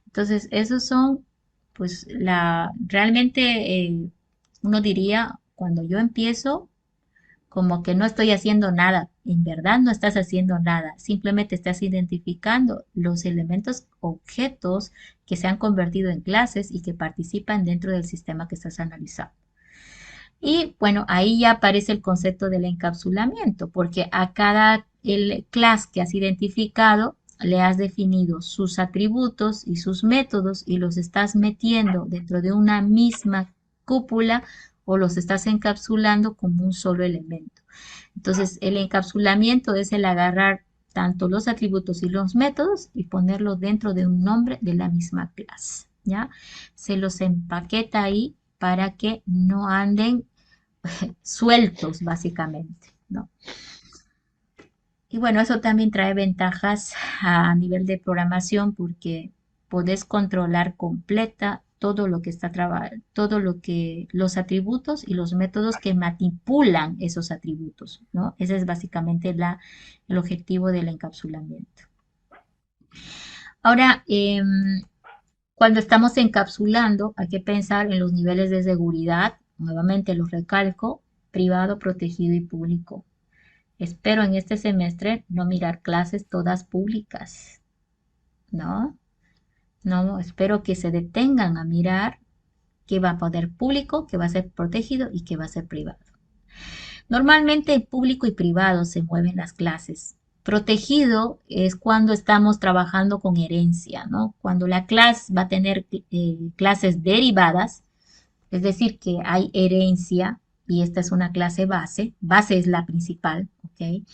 Entonces, esos son, pues, realmente uno diría, cuando yo empiezo, como que no estoy haciendo nada. En verdad no estás haciendo nada, simplemente estás identificando los elementos, objetos que se han convertido en clases y que participan dentro del sistema que estás analizando. Y bueno, ahí ya aparece el concepto del encapsulamiento, porque a cada el class que has identificado le has definido sus atributos y sus métodos y los estás metiendo dentro de una misma cúpula o los estás encapsulando como un solo elemento. Entonces, el encapsulamiento es el agarrar tanto los atributos y los métodos y ponerlos dentro de un nombre de la misma clase, ¿ya? Se los empaqueta ahí para que no anden sueltos, básicamente, ¿no? Y bueno, eso también trae ventajas a nivel de programación porque podés controlar completa todo lo que está trabajando, todo lo que los atributos y los métodos que manipulan esos atributos, ¿no? Ese es básicamente el objetivo del encapsulamiento. Ahora, cuando estamos encapsulando, hay que pensar en los niveles de seguridad, nuevamente los recalco, privado, protegido y público. Espero en este semestre no mirar clases todas públicas, ¿no? No, espero que se detengan a mirar qué va a poder público, qué va a ser protegido y qué va a ser privado. Normalmente en público y privado se mueven las clases. Protegido es cuando estamos trabajando con herencia, ¿no? Cuando la clase va a tener clases derivadas, es decir, que hay herencia y esta es una clase base. Base es la principal, ¿ok?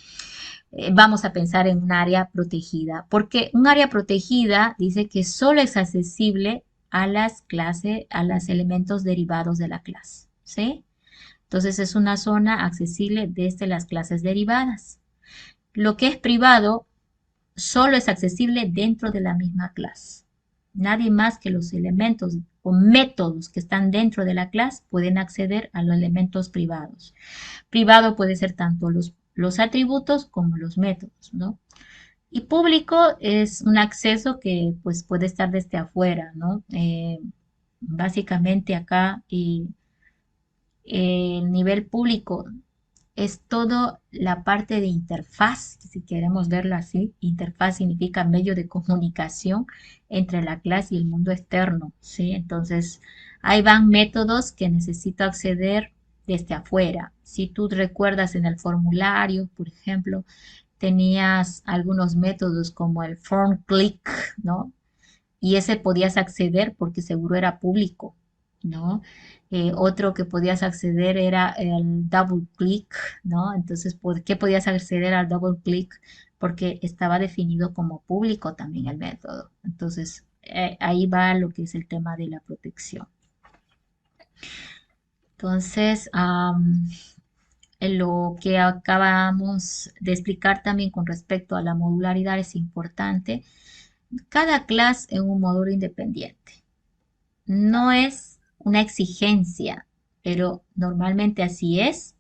Vamos a pensar en un área protegida, porque un área protegida dice que solo es accesible a las clases, a los elementos derivados de la clase, ¿sí? Entonces es una zona accesible desde las clases derivadas. Lo que es privado solo es accesible dentro de la misma clase. Nadie más que los elementos o métodos que están dentro de la clase pueden acceder a los elementos privados. Privado puede ser tanto los atributos como los métodos, ¿no? Y público es un acceso que pues puede estar desde afuera, ¿no? Básicamente acá el nivel público es todo la parte de interfaz, si queremos verlo así. Interfaz significa medio de comunicación entre la clase y el mundo externo, ¿sí? Entonces, ahí van métodos que necesito acceder desde afuera. Si tú recuerdas en el formulario, por ejemplo, tenías algunos métodos como el form click, ¿no? Y ese podías acceder porque seguro era público, ¿no? Otro que podías acceder era el double click, ¿no? Entonces, ¿por qué podías acceder al double click? Porque estaba definido como público también el método. Entonces, ahí va lo que es el tema de la protección. Entonces, en lo que acabamos de explicar también con respecto a la modularidad es importante. Cada clase en un módulo independiente. No es una exigencia, pero normalmente así es.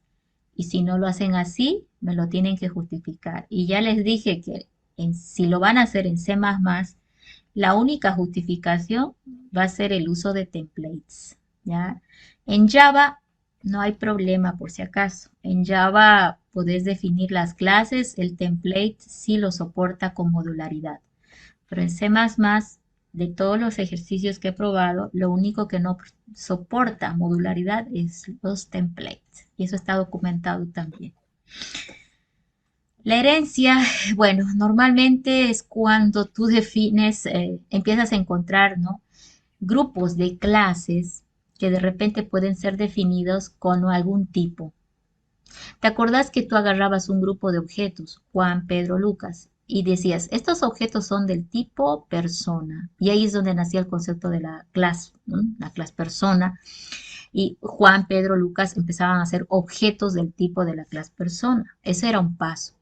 Y si no lo hacen así, me lo tienen que justificar. Y ya les dije que si lo van a hacer en C++, la única justificación va a ser el uso de templates, ¿ya? En Java no hay problema por si acaso. En Java podés definir las clases, el template sí lo soporta con modularidad. Pero en C++, de todos los ejercicios que he probado, lo único que no soporta modularidad es los templates. Y eso está documentado también. La herencia, bueno, normalmente es cuando tú defines, empiezas a encontrar, ¿no? Grupos de clases que de repente pueden ser definidos con algún tipo. ¿Te acordás que tú agarrabas un grupo de objetos, Juan, Pedro, Lucas, y decías, estos objetos son del tipo persona? Y ahí es donde nacía el concepto de la clase, ¿no? La clase persona. Y Juan, Pedro, Lucas empezaban a ser objetos del tipo de la clase persona. Ese era un paso.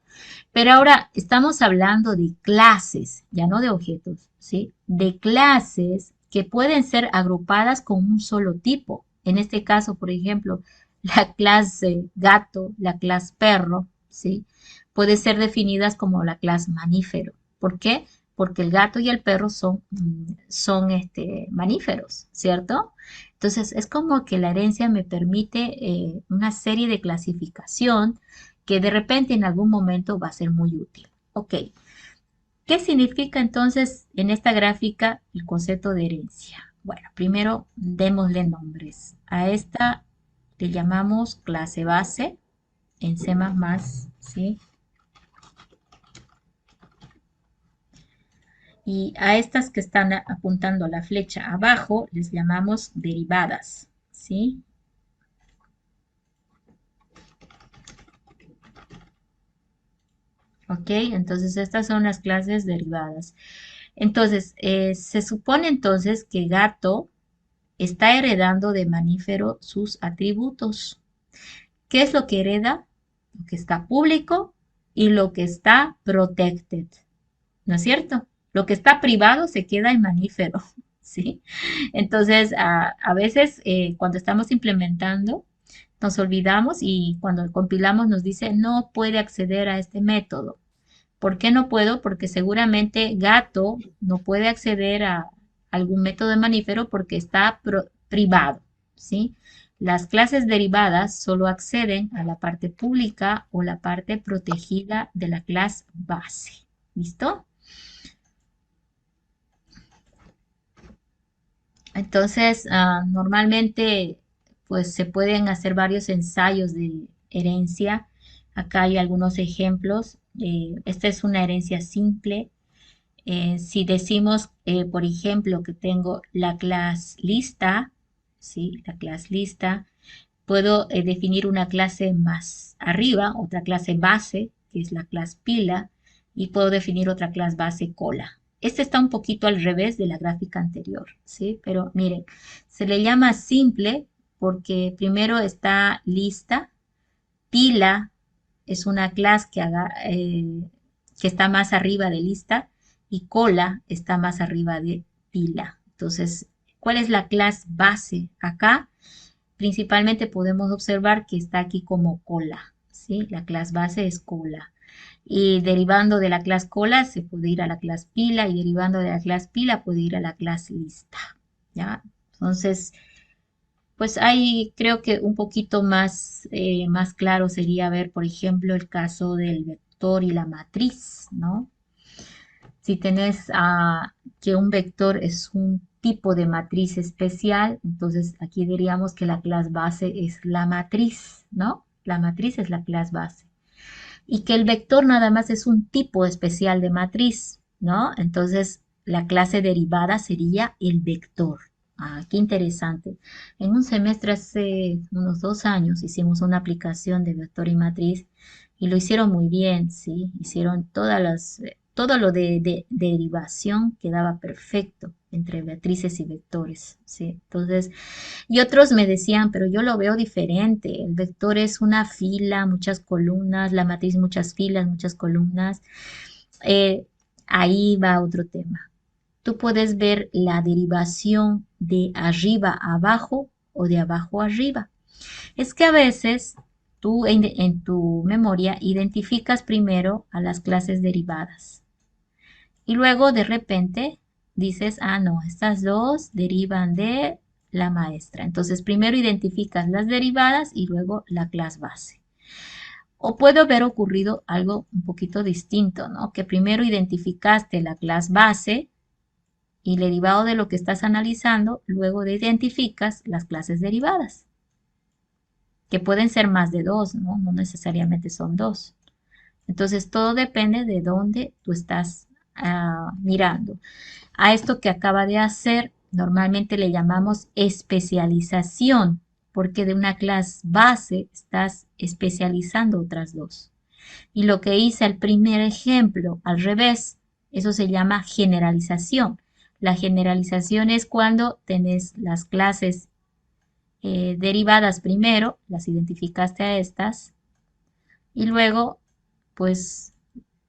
Pero ahora estamos hablando de clases, ya no de objetos, ¿sí? De clases que pueden ser agrupadas con un solo tipo. En este caso, por ejemplo, la clase gato, la clase perro, ¿sí? Puede ser definidas como la clase mamífero. ¿Por qué? Porque el gato y el perro son mamíferos, ¿cierto? Entonces, es como que la herencia me permite una serie de clasificación que de repente en algún momento va a ser muy útil. Ok, ¿qué significa entonces en esta gráfica el concepto de herencia? Bueno, primero démosle nombres. A esta le llamamos clase base en C++, ¿sí? Y a estas que están apuntando la flecha abajo les llamamos derivadas, ¿sí? Ok, entonces estas son las clases derivadas. Entonces, se supone entonces que gato está heredando de mamífero sus atributos. ¿Qué es lo que hereda? Lo que está público y lo que está protected, ¿no es cierto? Lo que está privado se queda en mamífero, ¿sí? Entonces, a veces cuando estamos implementando, nos olvidamos y cuando compilamos nos dice no puede acceder a este método. ¿Por qué no puedo? Porque seguramente gato no puede acceder a algún método de mamífero porque está privado, ¿sí? Las clases derivadas solo acceden a la parte pública o la parte protegida de la clase base. ¿Listo? Entonces, normalmente, pues se pueden hacer varios ensayos de herencia. Acá hay algunos ejemplos. Esta es una herencia simple. Si decimos, por ejemplo, que tengo la clase lista, ¿sí? La clase lista, puedo definir una clase más arriba, otra clase base, que es la clase pila, y puedo definir otra clase base cola. Este está un poquito al revés de la gráfica anterior, ¿sí? Pero miren, se le llama simple porque primero está lista, pila es una clase que está más arriba de lista y cola está más arriba de pila. Entonces, ¿cuál es la clase base acá? Principalmente podemos observar que está aquí como cola, ¿sí? La clase base es cola. Y derivando de la clase cola se puede ir a la clase pila y derivando de la clase pila puede ir a la clase lista, ¿ya? Entonces, pues ahí creo que un poquito más claro sería ver, por ejemplo, el caso del vector y la matriz, ¿no? Si tenés que un vector es un tipo de matriz especial, entonces aquí diríamos que la clase base es la matriz, ¿no? La matriz es la clase base. Y que el vector nada más es un tipo especial de matriz, ¿no? Entonces la clase derivada sería el vector. Ah, qué interesante. En un semestre hace unos 2 años hicimos una aplicación de vector y matriz y lo hicieron muy bien, ¿sí? Hicieron todo lo de derivación quedaba perfecto entre matrices y vectores, ¿sí? Entonces, y otros me decían, pero yo lo veo diferente. El vector es una fila, muchas columnas, la matriz muchas filas, muchas columnas. Eh, Ahí va otro tema. Tú puedes ver la derivación de arriba a abajo o de abajo a arriba. Es que a veces tú en tu memoria identificas primero a las clases derivadas y luego de repente dices, ah, no, estas dos derivan de la maestra. Entonces primero identificas las derivadas y luego la clase base. O puede haber ocurrido algo un poquito distinto, ¿no? Que primero identificaste la clase base y derivado de lo que estás analizando, luego identificas las clases derivadas, que pueden ser más de dos, ¿no? No necesariamente son dos. Entonces, todo depende de dónde tú estás mirando. A esto que acaba de hacer, normalmente le llamamos especialización, porque de una clase base estás especializando otras dos. Y lo que hice al primer ejemplo, al revés, eso se llama generalización. La generalización es cuando tenés las clases derivadas primero, las identificaste a estas, y luego, pues,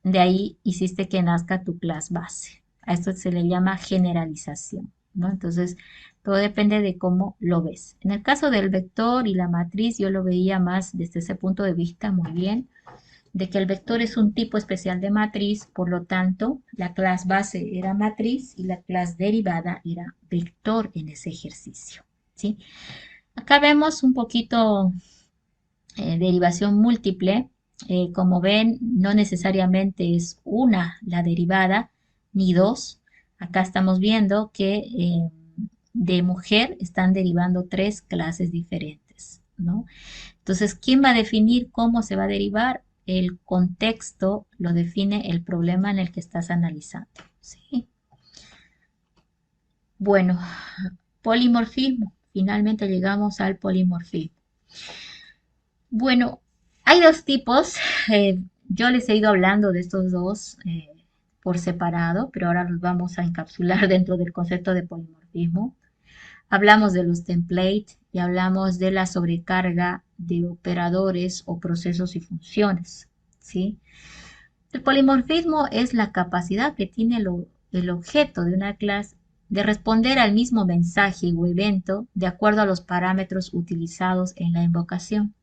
de ahí hiciste que nazca tu clase base. A esto se le llama generalización, ¿no? Entonces, Todo depende de cómo lo ves. En el caso del vector y la matriz, yo lo veía más desde ese punto de vista muy bien, de que el vector es un tipo especial de matriz, por lo tanto, la clase base era matriz y la clase derivada era vector en ese ejercicio, ¿sí? Acá vemos un poquito derivación múltiple. Como ven, no necesariamente es una la derivada, ni dos. Acá estamos viendo que de mujer están derivando tres clases diferentes, ¿no? Entonces, ¿quién va a definir cómo se va a derivar? El contexto lo define el problema en el que estás analizando, ¿sí? Bueno, polimorfismo. Finalmente llegamos al polimorfismo. Bueno, hay dos tipos. Yo les he ido hablando de estos dos por separado, pero ahora los vamos a encapsular dentro del concepto de polimorfismo. Hablamos de los templates y hablamos de la sobrecarga de operadores o procesos y funciones, ¿sí? El polimorfismo es la capacidad que tiene el objeto de una clase de responder al mismo mensaje o evento de acuerdo a los parámetros utilizados en la invocación.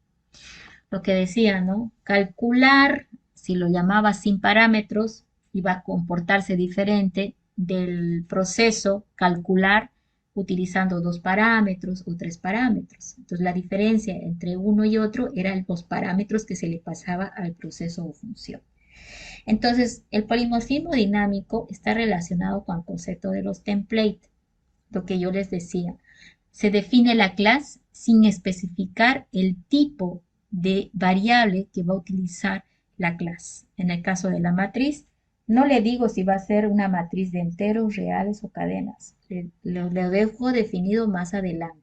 Lo que decía, ¿no? Calcular, si lo llamaba sin parámetros, iba a comportarse diferente del proceso calcular utilizando dos parámetros o tres parámetros. Entonces la diferencia entre uno y otro eran los parámetros que se le pasaba al proceso o función. Entonces, el polimorfismo dinámico está relacionado con el concepto de los templates, lo que yo les decía. Se define la clase sin especificar el tipo de variable que va a utilizar la clase. En el caso de la matriz, no le digo si va a ser una matriz de enteros, reales o cadenas. Lo dejo definido más adelante.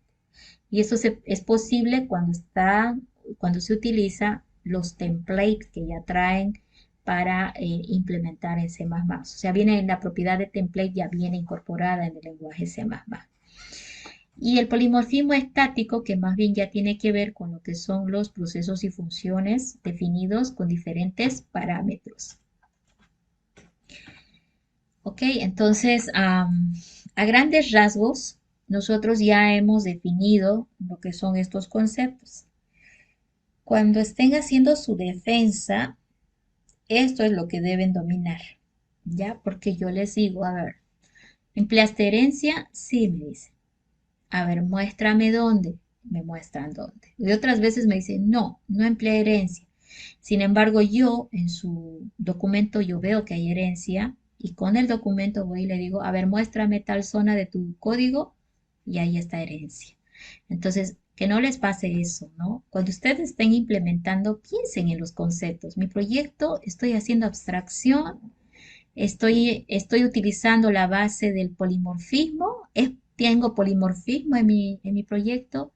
Y eso es posible cuando se utiliza los templates que ya traen para implementar en C++. O sea, viene en la propiedad de template, ya viene incorporada en el lenguaje C++. Y el polimorfismo estático, que más bien ya tiene que ver con lo que son los procesos y funciones definidos con diferentes parámetros. Ok, entonces a grandes rasgos nosotros ya hemos definido lo que son estos conceptos. Cuando estén haciendo su defensa, esto es lo que deben dominar, ¿ya? Porque yo les digo, a ver, ¿empleaste herencia? Sí, me dice. A ver, muéstrame dónde. Me muestran dónde. Y otras veces me dicen, no, no empleé herencia. Sin embargo, yo en su documento yo veo que hay herencia y con el documento voy y le digo, a ver, muéstrame tal zona de tu código y ahí está herencia. Entonces, que no les pase eso, ¿no? Cuando ustedes estén implementando, piensen en los conceptos. Mi proyecto, estoy haciendo abstracción, estoy utilizando la base del polimorfismo, tengo polimorfismo en mi proyecto,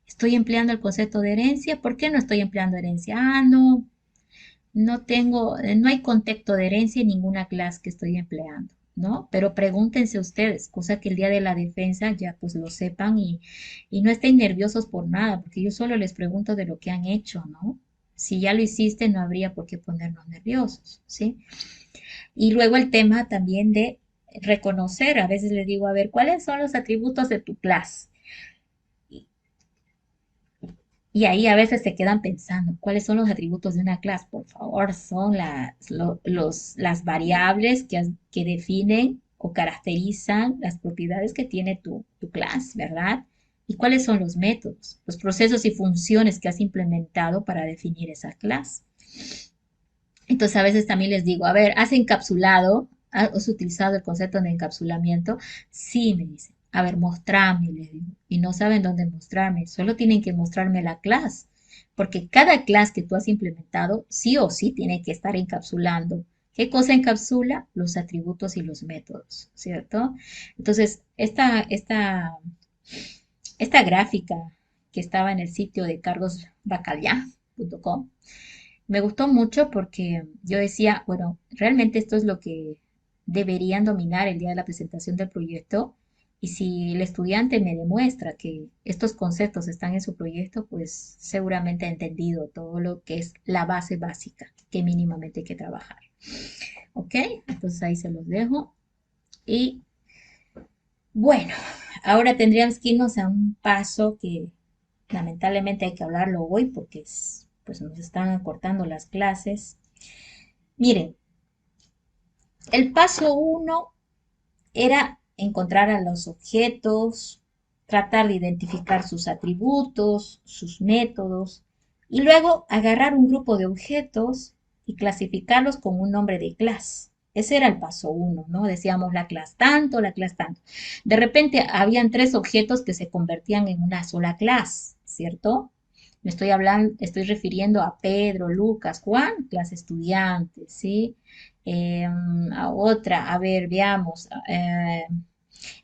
estoy empleando el concepto de herencia. ¿Por qué no estoy empleando herencia? Ah, no, no hay contexto de herencia en ninguna clase que estoy empleando, ¿no? Pero pregúntense ustedes, cosa que el día de la defensa ya pues lo sepan y no estén nerviosos por nada, porque yo solo les pregunto de lo que han hecho, ¿no? Si ya lo hiciste, no habría por qué ponernos nerviosos, ¿sí? Y luego el tema también de reconocer, a veces les digo, a ver, ¿cuáles son los atributos de tu clase? Y ahí a veces se quedan pensando, ¿cuáles son los atributos de una clase? Por favor, son las variables que definen o caracterizan las propiedades que tiene tu clase, ¿verdad? ¿Y cuáles son los métodos, los procesos y funciones que has implementado para definir esa clase? Entonces a veces también les digo, a ver, ¿has encapsulado? ¿Has utilizado el concepto de encapsulamiento? Sí, me dicen. A ver, mostrame, les digo. Y no saben dónde mostrarme, solo tienen que mostrarme la clase, porque cada clase que tú has implementado, sí o sí tiene que estar encapsulando. ¿Qué cosa encapsula? Los atributos y los métodos, ¿cierto? Entonces, esta gráfica que estaba en el sitio de carlosbacallá.com me gustó mucho porque yo decía, bueno, realmente esto es lo que deberían dominar el día de la presentación del proyecto. Y si el estudiante me demuestra que estos conceptos están en su proyecto, pues seguramente ha entendido todo lo que es la base básica que mínimamente hay que trabajar. ¿Ok? Entonces ahí se los dejo. Y bueno, Ahora tendríamos que irnos a un paso que lamentablemente hay que hablarlo hoy porque pues nos están acortando las clases. Miren, el paso uno era encontrar a los objetos, tratar de identificar sus atributos, sus métodos, y luego agarrar un grupo de objetos y clasificarlos con un nombre de clase. Ese era el paso uno, ¿no? Decíamos la clase tanto, la clase tanto. De repente habían tres objetos que se convertían en una sola clase, ¿cierto? Me estoy hablando, estoy refiriendo a Pedro, Lucas, Juan, clase estudiantes, ¿sí? A otra, a ver, veamos,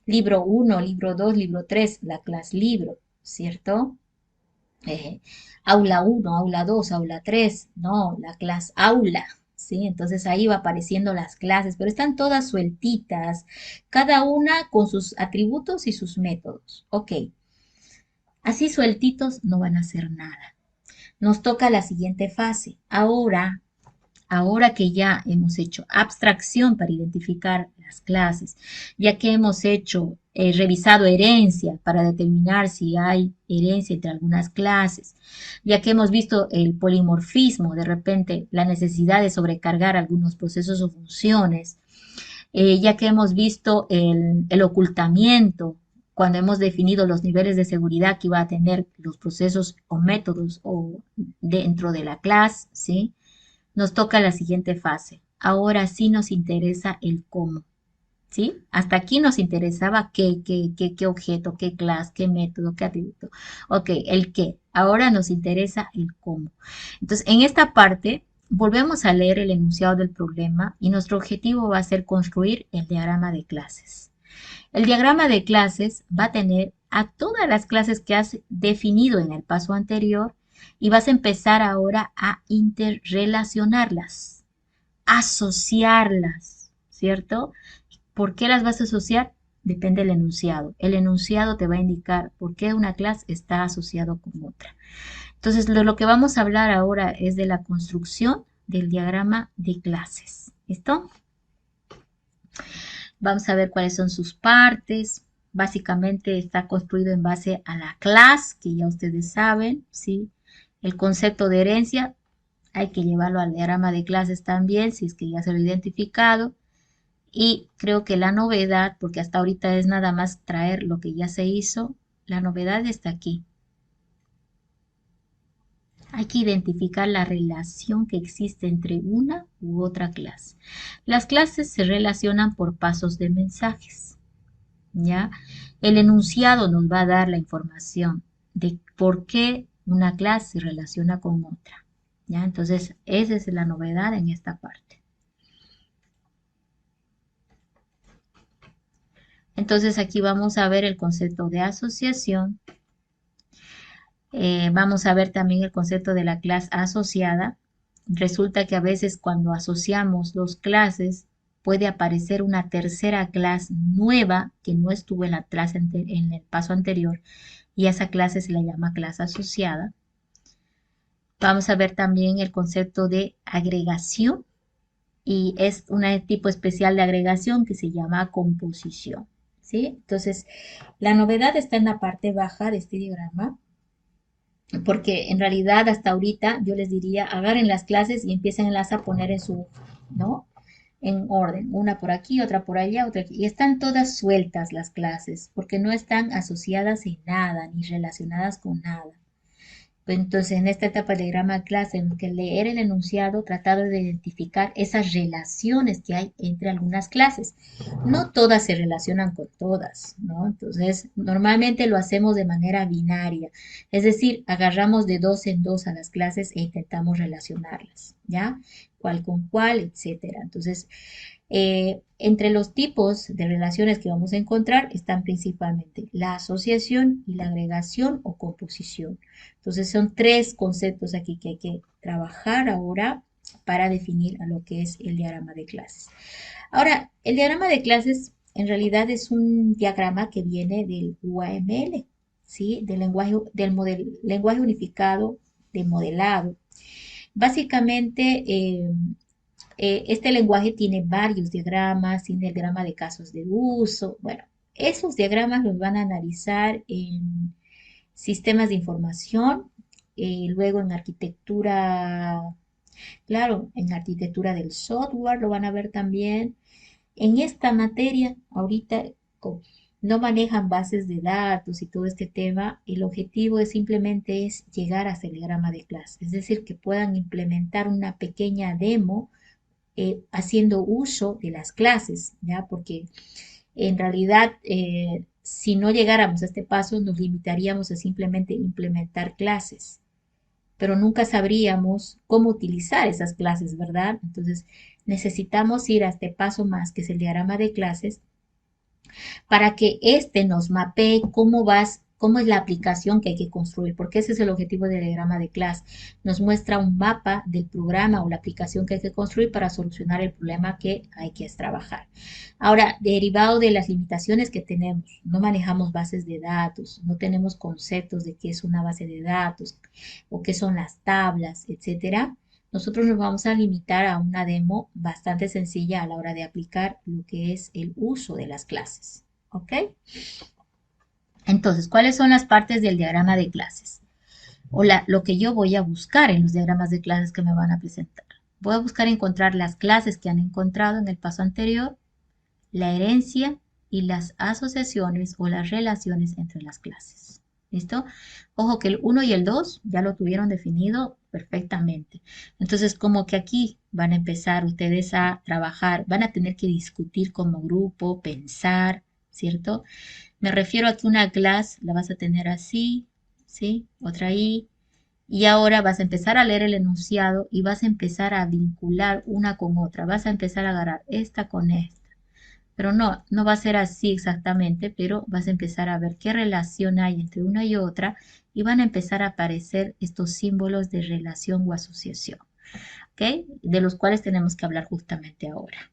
libro uno, libro 2, libro 3, la clase libro, ¿cierto? Eh, aula uno, aula 2, aula 3, no, la clase aula, ¿sí? Entonces ahí va apareciendo las clases, pero están todas sueltitas, cada una con sus atributos y sus métodos. Ok, así sueltitos no van a hacer nada. Nos toca la siguiente fase. Ahora que ya hemos hecho abstracción para identificar las clases, ya que hemos hecho, revisado herencia para determinar si hay herencia entre algunas clases, ya que hemos visto el polimorfismo, de repente la necesidad de sobrecargar algunos procesos o funciones, ya que hemos visto el ocultamiento, cuando hemos definido los niveles de seguridad que iba a tener los procesos o métodos o dentro de la clase, ¿sí? Nos toca la siguiente fase. Ahora sí nos interesa el cómo, ¿sí? Hasta aquí nos interesaba qué objeto, qué clase, qué método, qué atributo. Ok, el qué. Ahora nos interesa el cómo. Entonces, en esta parte, volvemos a leer el enunciado del problema y nuestro objetivo va a ser construir el diagrama de clases. El diagrama de clases va a tener a todas las clases que has definido en el paso anterior y vas a empezar ahora a interrelacionarlas, asociarlas, ¿cierto? ¿Por qué las vas a asociar? Depende del enunciado. El enunciado te va a indicar por qué una clase está asociado con otra. Entonces, lo que vamos a hablar ahora es de la construcción del diagrama de clases. ¿Listo? Vamos a ver cuáles son sus partes. Básicamente está construido en base a la clase, que ya ustedes saben, ¿sí? El concepto de herencia hay que llevarlo al diagrama de clases también, si es que ya se lo ha identificado. Y creo que la novedad, porque hasta ahorita es nada más traer lo que ya se hizo, la novedad está aquí. Hay que identificar la relación que existe entre una u otra clase. Las clases se relacionan por pasos de mensajes. ¿Ya? El enunciado nos va a dar la información de por qué una clase se relaciona con otra, ¿ya? Entonces, esa es la novedad en esta parte. Entonces, aquí vamos a ver el concepto de asociación. Vamos a ver también el concepto de la clase asociada. Resulta que a veces cuando asociamos dos clases, puede aparecer una tercera clase nueva que no estuvo en la clase en el paso anterior y a esa clase se le llama clase asociada. Vamos a ver también el concepto de agregación y es un tipo especial de agregación que se llama composición, ¿sí? Entonces, la novedad está en la parte baja de este diagrama, porque en realidad hasta ahorita yo les diría, agarren las clases y empiecen a poner en su, ¿no? En orden, una por aquí, otra por allá, otra aquí. Y están todas sueltas las clases, porque no están asociadas en nada, ni relacionadas con nada. Entonces, en esta etapa de grama clase, tenemos que leer el enunciado, tratar de identificar esas relaciones que hay entre algunas clases. No todas se relacionan con todas, ¿no? Entonces, normalmente lo hacemos de manera binaria, es decir, agarramos de dos en dos a las clases e intentamos relacionarlas, ¿ya? Cuál con cuál, etcétera. Entonces, entre los tipos de relaciones que vamos a encontrar están principalmente la asociación y la agregación o composición. Entonces son tres conceptos aquí que hay que trabajar ahora para definir a lo que es el diagrama de clases. Ahora, el diagrama de clases en realidad es un diagrama que viene del UAML, ¿sí? Lenguaje unificado de modelado. Básicamente, este lenguaje tiene varios diagramas, tiene el diagrama de casos de uso, bueno, Esos diagramas los van a analizar en sistemas de información, luego en arquitectura, claro, en arquitectura del software lo van a ver también. En esta materia, ahorita no manejan bases de datos y todo este tema, el objetivo es simplemente es llegar hasta el diagrama de clase, es decir, que puedan implementar una pequeña demo haciendo uso de las clases, ¿ya? Porque en realidad, si no llegáramos a este paso, nos limitaríamos a simplemente implementar clases, pero nunca sabríamos cómo utilizar esas clases, ¿verdad? Entonces, necesitamos ir a este paso más, que es el diagrama de clases, para que éste nos mapee cómo es la aplicación que hay que construir, porque ese es el objetivo del diagrama de clase. Nos muestra un mapa del programa o la aplicación que hay que construir para solucionar el problema que hay que trabajar. Ahora, derivado de las limitaciones que tenemos, no manejamos bases de datos, no tenemos conceptos de qué es una base de datos o qué son las tablas, etcétera. Nosotros nos vamos a limitar a una demo bastante sencilla a la hora de aplicar lo que es el uso de las clases. ¿Ok? Entonces, ¿cuáles son las partes del diagrama de clases? Lo que yo voy a buscar en los diagramas de clases que me van a presentar. Voy a buscar encontrar las clases que han encontrado en el paso anterior, la herencia y las asociaciones o las relaciones entre las clases. ¿Listo? Ojo que el 1 y el 2 ya lo tuvieron definido perfectamente. Entonces, como que aquí van a empezar ustedes a trabajar, van a tener que discutir como grupo, pensar, ¿cierto? Me refiero a que una clase la vas a tener así, ¿sí? Otra ahí. Y ahora vas a empezar a leer el enunciado y vas a empezar a vincular una con otra. Vas a empezar a agarrar esta con esta. Pero no va a ser así exactamente, pero vas a empezar a ver qué relación hay entre una y otra y van a empezar a aparecer estos símbolos de relación o asociación, ¿ok? De los cuales tenemos que hablar justamente ahora.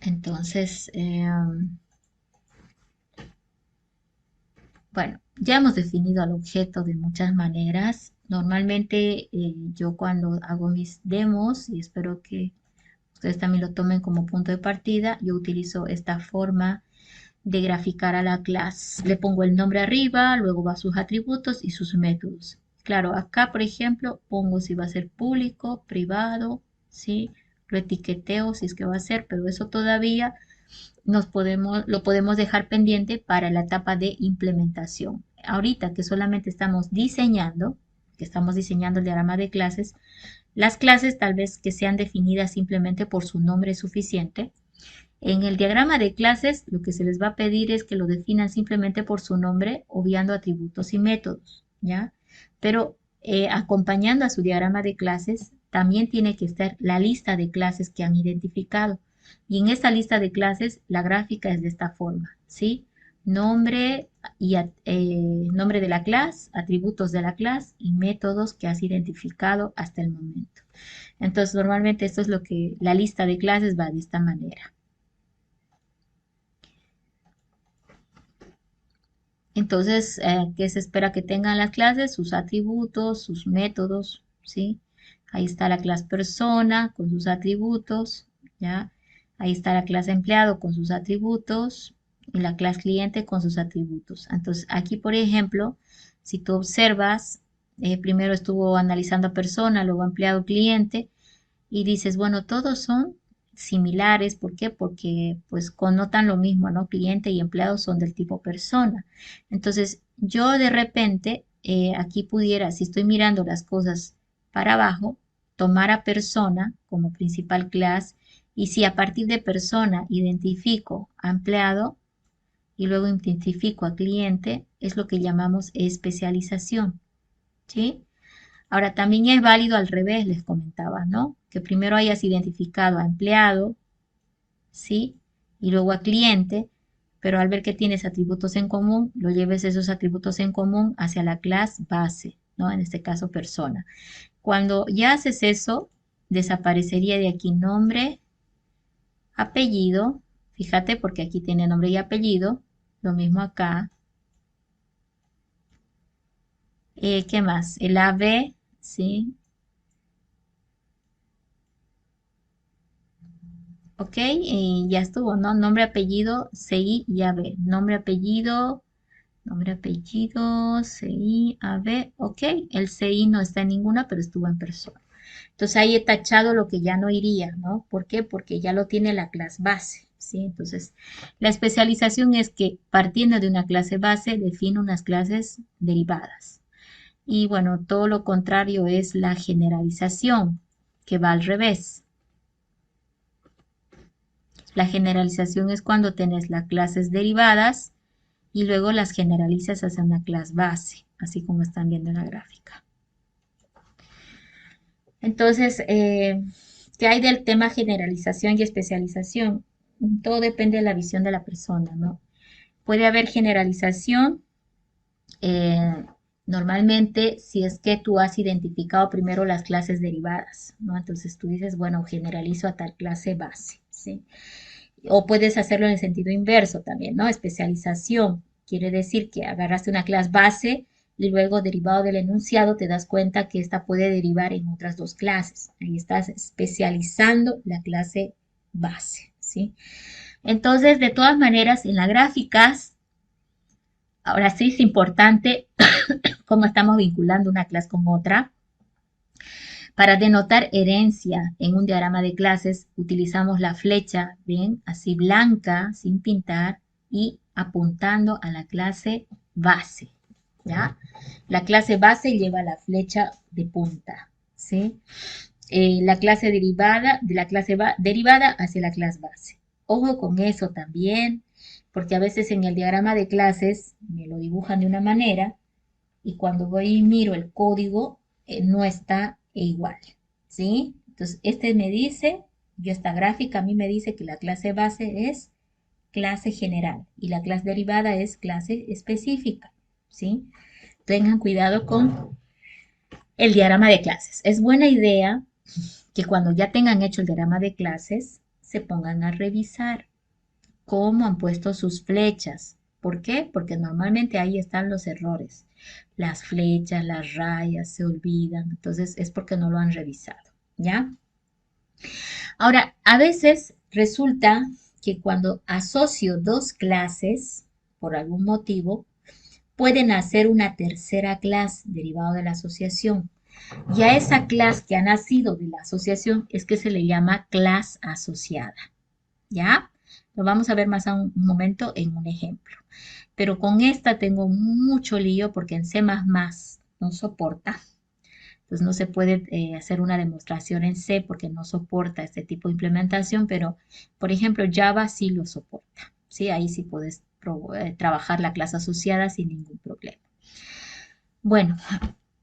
Entonces, bueno, ya hemos definido al objeto de muchas maneras. Normalmente yo cuando hago mis demos, y espero que ustedes también lo tomen como punto de partida, yo utilizo esta forma de graficar a la clase. Le pongo el nombre arriba, luego va sus atributos y sus métodos. Claro, acá por ejemplo pongo si va a ser público, privado, ¿sí? Lo etiqueteo si es que va a ser, pero eso todavía lo podemos dejar pendiente para la etapa de implementación. Ahorita que solamente estamos diseñando, que estamos diseñando el diagrama de clases, las clases tal vez que sean definidas simplemente por su nombre es suficiente. En el diagrama de clases, lo que se les va a pedir es que lo definan simplemente por su nombre, obviando atributos y métodos, ¿ya? Pero acompañando a su diagrama de clases, también tiene que estar la lista de clases que han identificado. Y en esta lista de clases, la gráfica es de esta forma, ¿sí? Nombre nombre de la clase, atributos de la clase y métodos que has identificado hasta el momento. Entonces, normalmente esto es lo que la lista de clases va de esta manera. Entonces, ¿qué se espera que tengan las clases? Sus atributos, sus métodos, ¿sí? Ahí está la clase persona con sus atributos, ¿ya? Ahí está la clase empleado con sus atributos y la clase cliente con sus atributos. Entonces, aquí, por ejemplo, si tú observas, primero estuvo analizando a persona, luego empleado cliente, y dices, bueno, todos son similares, ¿por qué? Porque pues connotan lo mismo, ¿no? Cliente y empleado son del tipo persona. Entonces, yo de repente aquí pudiera, si estoy mirando las cosas para abajo, tomar a persona como principal clase y si a partir de persona identifico a empleado y luego identifico a cliente, es lo que llamamos especialización, ¿sí? Ahora, también es válido al revés, les comentaba, ¿no? Que primero hayas identificado a empleado, ¿sí? Y luego a cliente, pero al ver que tienes atributos en común, lo lleves esos atributos en común hacia la clase base, ¿no? En este caso, persona. Cuando ya haces eso, desaparecería de aquí nombre, apellido, fíjate porque aquí tiene nombre y apellido, lo mismo acá. ¿Qué más? El AB, ¿sí? Ok, y ya estuvo, ¿no? Nombre, apellido, CI y AB. Nombre, apellido, CI, AB. Ok, el CI no está en ninguna, pero estuvo en persona. Entonces ahí he tachado lo que ya no iría, ¿no? ¿Por qué? Porque ya lo tiene la clase base, ¿sí? Entonces, la especialización es que partiendo de una clase base, define unas clases derivadas. Y bueno, todo lo contrario es la generalización, que va al revés. La generalización es cuando tenés las clases derivadas y luego las generalizas hacia una clase base, así como están viendo en la gráfica. Entonces, ¿qué hay del tema generalización y especialización? Todo depende de la visión de la persona, ¿no? Puede haber generalización, eh, normalmente si es que tú has identificado primero las clases derivadas, ¿no? Entonces tú dices, bueno, generalizo a tal clase base, ¿sí? O puedes hacerlo en el sentido inverso también, ¿no? Especialización quiere decir que agarraste una clase base y luego derivado del enunciado te das cuenta que esta puede derivar en otras dos clases. Ahí estás especializando la clase base, ¿sí? Entonces, de todas maneras, en las gráficas, ahora sí es importante cómo estamos vinculando una clase con otra. Para denotar herencia en un diagrama de clases utilizamos la flecha, ¿bien? Así blanca, sin pintar y apuntando a la clase base, ¿ya? La clase base lleva la flecha de punta, ¿sí? La clase derivada, de la clase derivada hacia la clase base. Ojo con eso también, porque a veces en el diagrama de clases me lo dibujan de una manera y cuando voy y miro el código no está igual, ¿sí? Entonces, este me dice, yo esta gráfica a mí me dice que la clase base es clase general y la clase derivada es clase específica, ¿sí? Tengan cuidado con el diagrama de clases. Es buena idea que cuando ya tengan hecho el diagrama de clases, se pongan a revisar cómo han puesto sus flechas. ¿Por qué? Porque normalmente ahí están los errores. Las flechas, las rayas se olvidan, entonces es porque no lo han revisado, ¿ya? Ahora, a veces resulta que cuando asocio dos clases, por algún motivo, pueden hacer una tercera clase derivado de la asociación. Y a esa clase que ha nacido de la asociación es que se le llama clase asociada. ¿Ya? Lo vamos a ver más a un momento en un ejemplo. Pero con esta tengo mucho lío porque en C++ no soporta. Entonces no se puede hacer una demostración en C porque no soporta este tipo de implementación, pero por ejemplo Java sí lo soporta. ¿Sí? Ahí sí puedes trabajar la clase asociada sin ningún problema. Bueno,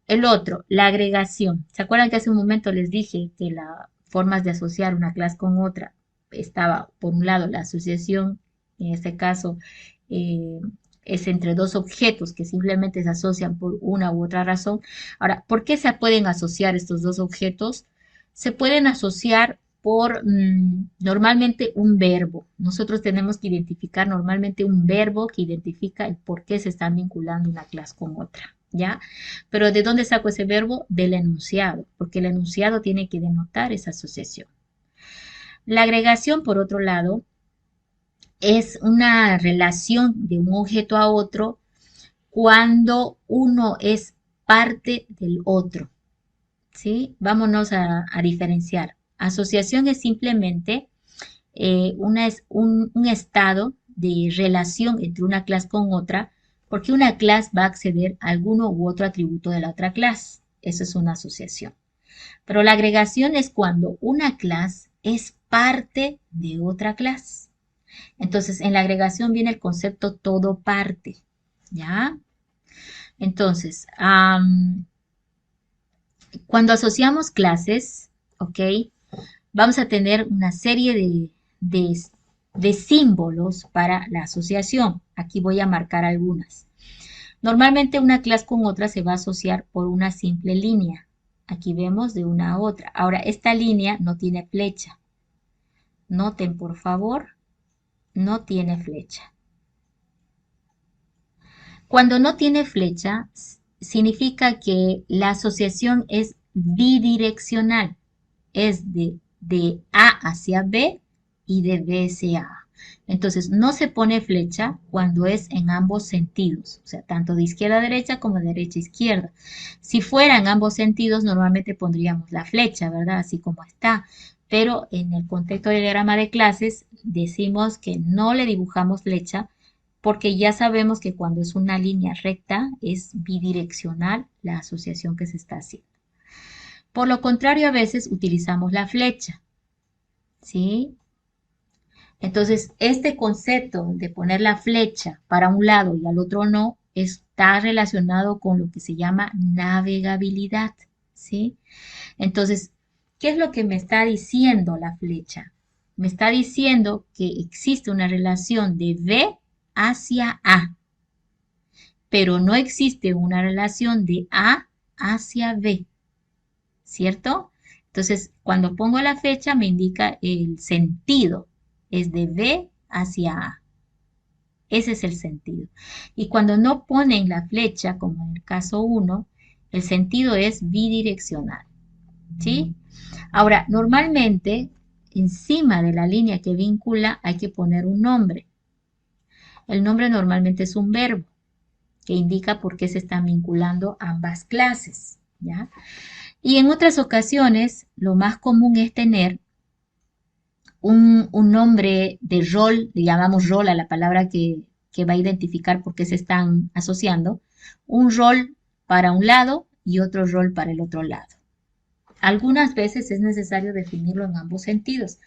el otro, la agregación. ¿Se acuerdan que hace un momento les dije que las formas de asociar una clase con otra estaba, por un lado, la asociación, en este caso, eh, es entre dos objetos que simplemente se asocian por una u otra razón. Ahora, ¿por qué se pueden asociar estos dos objetos? Se pueden asociar por normalmente un verbo. Nosotros tenemos que identificar normalmente un verbo que identifica el por qué se están vinculando una clase con otra, ¿ya? Pero ¿de dónde saco ese verbo? Del enunciado, porque el enunciado tiene que denotar esa asociación. La agregación, por otro lado, es una relación de un objeto a otro cuando uno es parte del otro, ¿sí? Vámonos a diferenciar. Asociación es simplemente un estado de relación entre una clase con otra, porque una clase va a acceder a alguno u otro atributo de la otra clase. Eso es una asociación. Pero la agregación es cuando una clase es parte de otra clase. Entonces, en la agregación viene el concepto todo parte, ¿ya? Entonces, cuando asociamos clases, ¿ok? Vamos a tener una serie de símbolos para la asociación. Aquí voy a marcar algunas. Normalmente una clase con otra se va a asociar por una simple línea. Aquí vemos de una a otra. Ahora, esta línea no tiene flecha. Noten, por favor, no tiene flecha. Cuando no tiene flecha, significa que la asociación es bidireccional. Es de A hacia B y de B hacia A. Entonces, no se pone flecha cuando es en ambos sentidos, o sea, tanto de izquierda a derecha como de derecha a izquierda. Si fuera en ambos sentidos, normalmente pondríamos la flecha, ¿verdad? Así como está. Pero en el contexto del diagrama de clases, decimos que no le dibujamos flecha porque ya sabemos que cuando es una línea recta es bidireccional la asociación que se está haciendo. Por lo contrario, a veces utilizamos la flecha, ¿sí? Entonces, este concepto de poner la flecha para un lado y al otro no está relacionado con lo que se llama navegabilidad, ¿sí? Entonces, ¿qué es lo que me está diciendo la flecha? Me está diciendo que existe una relación de B hacia A, pero no existe una relación de A hacia B, ¿cierto? Entonces, cuando pongo la fecha me indica el sentido, es de B hacia A. Ese es el sentido. Y cuando no ponen la flecha, como en el caso 1, el sentido es bidireccional, ¿sí? Ahora, normalmente, encima de la línea que vincula hay que poner un nombre. El nombre normalmente es un verbo que indica por qué se están vinculando ambas clases, ¿ya? Y en otras ocasiones, lo más común es tener un nombre de rol, le llamamos rol a la palabra que va a identificar por qué se están asociando, un rol para un lado y otro rol para el otro lado. Algunas veces es necesario definirlo en ambos sentidos,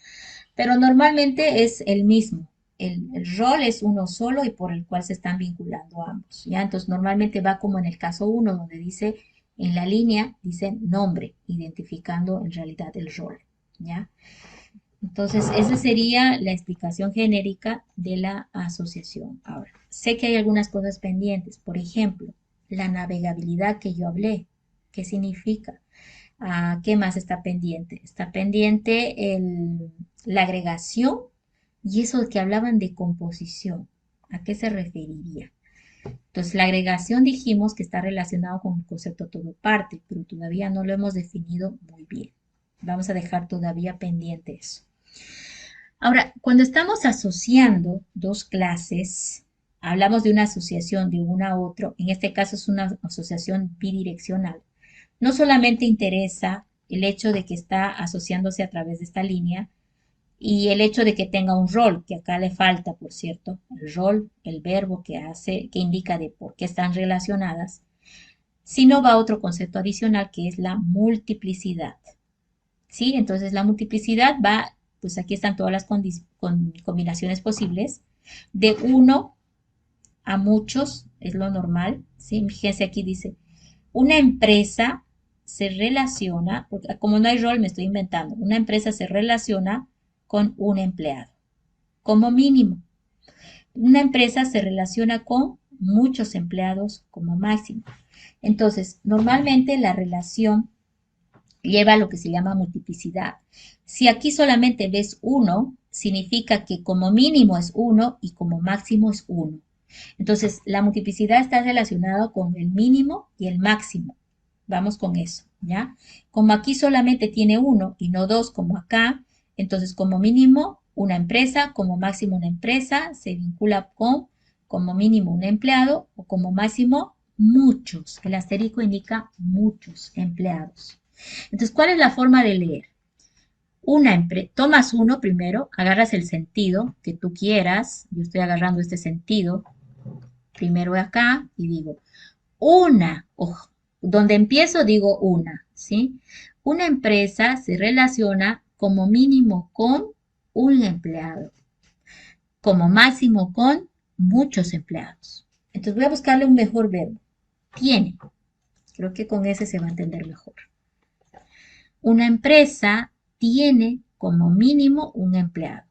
pero normalmente es el mismo. El rol es uno solo y por el cual se están vinculando ambos, ¿ya? Entonces normalmente va como en el caso 1, donde dice en la línea, dice nombre, identificando en realidad el rol, ¿ya? Entonces, esa sería la explicación genérica de la asociación. Ahora, sé que hay algunas cosas pendientes. Por ejemplo, la navegabilidad que yo hablé. ¿Qué significa? ¿Qué más está pendiente? Está pendiente la agregación y eso que hablaban de composición. ¿A qué se referiría? Entonces, la agregación dijimos que está relacionado con el concepto todo parte, pero todavía no lo hemos definido muy bien. Vamos a dejar todavía pendiente eso. Ahora, cuando estamos asociando dos clases, hablamos de una asociación de una a otro, en este caso es una asociación bidireccional. No solamente interesa el hecho de que está asociándose a través de esta línea y el hecho de que tenga un rol, que acá le falta, por cierto, el rol, el verbo que hace, que indica de por qué están relacionadas, sino va a otro concepto adicional que es la multiplicidad. ¿Sí? Entonces la multiplicidad va, pues aquí están todas las combinaciones posibles, de uno a muchos, es lo normal, ¿sí? Fíjense aquí dice, una empresa se relaciona, porque como no hay rol me estoy inventando, una empresa se relaciona con un empleado, como mínimo. Una empresa se relaciona con muchos empleados como máximo. Entonces, normalmente la relación lleva a lo que se llama multiplicidad. Si aquí solamente ves 1, significa que como mínimo es 1 y como máximo es 1. Entonces, la multiplicidad está relacionada con el mínimo y el máximo. Vamos con eso, ¿ya? Como aquí solamente tiene 1 y no 2 como acá, entonces como mínimo una empresa, como máximo una empresa, se vincula con como mínimo un empleado o como máximo muchos. El asterisco indica muchos empleados. Entonces, ¿cuál es la forma de leer? Tomas uno primero, agarras el sentido que tú quieras. Yo estoy agarrando este sentido primero acá y digo una, ojo, donde empiezo digo una, ¿sí? Una empresa se relaciona como mínimo con un empleado, como máximo con muchos empleados. Entonces voy a buscarle un mejor verbo. Tiene. Creo que con ese se va a entender mejor. Una empresa tiene como mínimo un empleado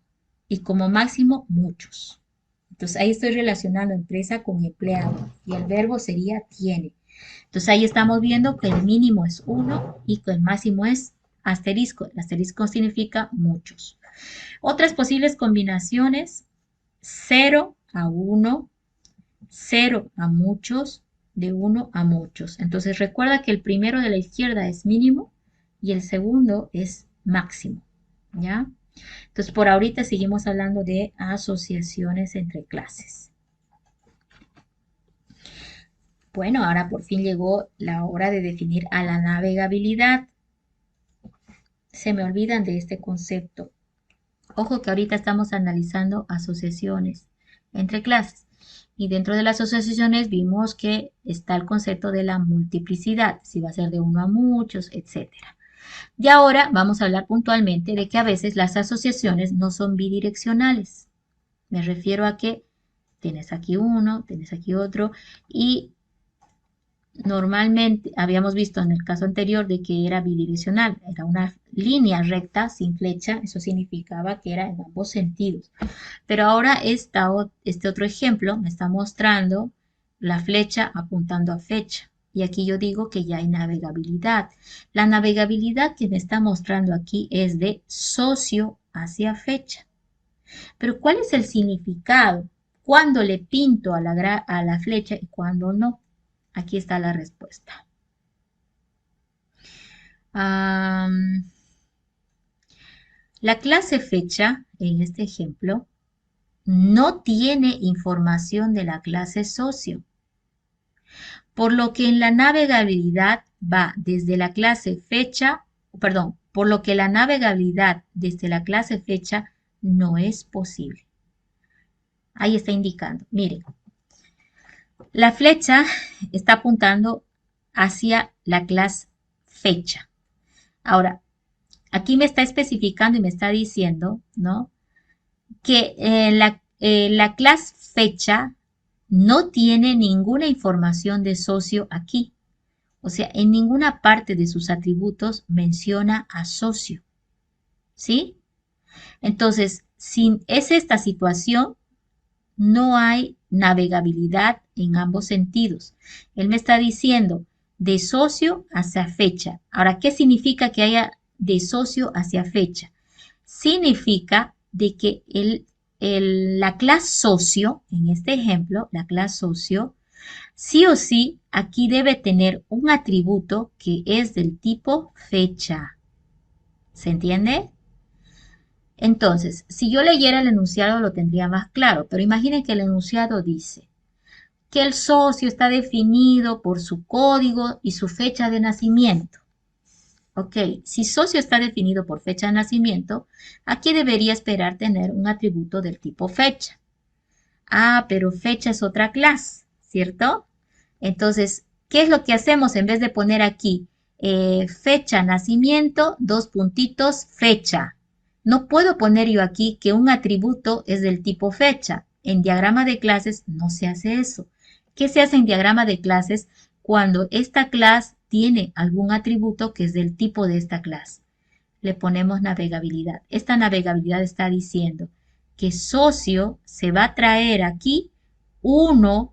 y como máximo muchos. Entonces ahí estoy relacionando empresa con empleado y el verbo sería tiene. Entonces ahí estamos viendo que el mínimo es uno y que el máximo es asterisco. El asterisco significa muchos. Otras posibles combinaciones, 0 a 1, 0 a muchos, de 1 a muchos. Entonces recuerda que el primero de la izquierda es mínimo y el segundo es máximo, ¿ya? Entonces, por ahorita seguimos hablando de asociaciones entre clases. Bueno, ahora por fin llegó la hora de definir a la navegabilidad. Se me olvidan de este concepto. Ojo que ahorita estamos analizando asociaciones entre clases. Y dentro de las asociaciones vimos que está el concepto de la multiplicidad, si va a ser de uno a muchos, etcétera. Y ahora vamos a hablar puntualmente de que a veces las asociaciones no son bidireccionales. Me refiero a que tienes aquí uno, tienes aquí otro, y normalmente habíamos visto en el caso anterior de que era bidireccional, era una línea recta sin flecha, eso significaba que era en ambos sentidos. Pero ahora este otro ejemplo me está mostrando la flecha apuntando a fecha. Y aquí yo digo que ya hay navegabilidad. La navegabilidad que me está mostrando aquí es de socio hacia fecha. Pero ¿cuál es el significado? ¿Cuándo le pinto a la flecha y cuándo no? Aquí está la respuesta. Am, la clase fecha, en este ejemplo, no tiene información de la clase socio, por lo que en la navegabilidad va desde la clase fecha, perdón, por lo que la navegabilidad desde la clase fecha no es posible. Ahí está indicando, miren, la flecha está apuntando hacia la clase fecha. Ahora, aquí me está especificando y me está diciendo, ¿no? Que la clase fecha no tiene ninguna información de socio aquí. O sea, en ninguna parte de sus atributos menciona a socio. ¿Sí? Entonces, si es esta situación, no hay navegabilidad en ambos sentidos. Él me está diciendo de socio hacia fecha. Ahora, ¿qué significa que haya de socio hacia fecha? Significa de que la clase socio, en este ejemplo, la clase socio, sí o sí aquí debe tener un atributo que es del tipo fecha. ¿Se entiende? Entonces, si yo leyera el enunciado lo tendría más claro, pero imaginen que el enunciado dice que el socio está definido por su código y su fecha de nacimiento. Ok, si socio está definido por fecha de nacimiento, aquí debería esperar tener un atributo del tipo fecha. Ah, pero fecha es otra clase, ¿cierto? Entonces, ¿qué es lo que hacemos en vez de poner aquí fecha, nacimiento, dos puntitos, fecha? No puedo poner yo aquí que un atributo es del tipo fecha. En diagrama de clases no se hace eso. ¿Qué se hace en diagrama de clases cuando esta clase tiene algún atributo que es del tipo de esta clase? Le ponemos navegabilidad. Esta navegabilidad está diciendo que socio se va a traer aquí uno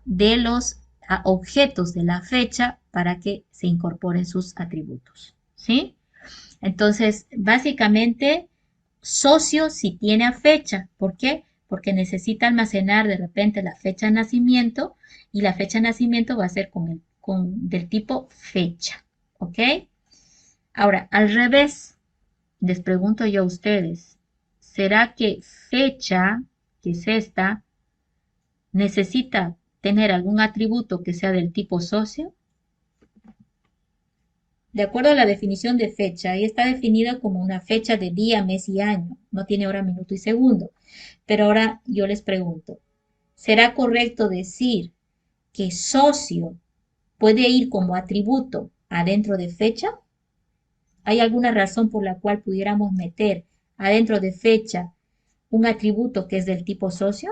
de los objetos de la fecha para que se incorporen sus atributos. ¿Sí? Entonces, básicamente, socio si tiene a fecha. ¿Por qué? Porque necesita almacenar de repente la fecha de nacimiento y la fecha de nacimiento va a ser del tipo fecha. ¿Ok? Ahora, al revés, les pregunto yo a ustedes, ¿será que fecha, que es esta, necesita tener algún atributo que sea del tipo socio? De acuerdo a la definición de fecha, ahí está definida como una fecha de día, mes y año, no tiene hora, minuto y segundo. Pero ahora yo les pregunto, ¿será correcto decir que socio puede ir como atributo adentro de fecha? ¿Hay alguna razón por la cual pudiéramos meter adentro de fecha un atributo que es del tipo socio?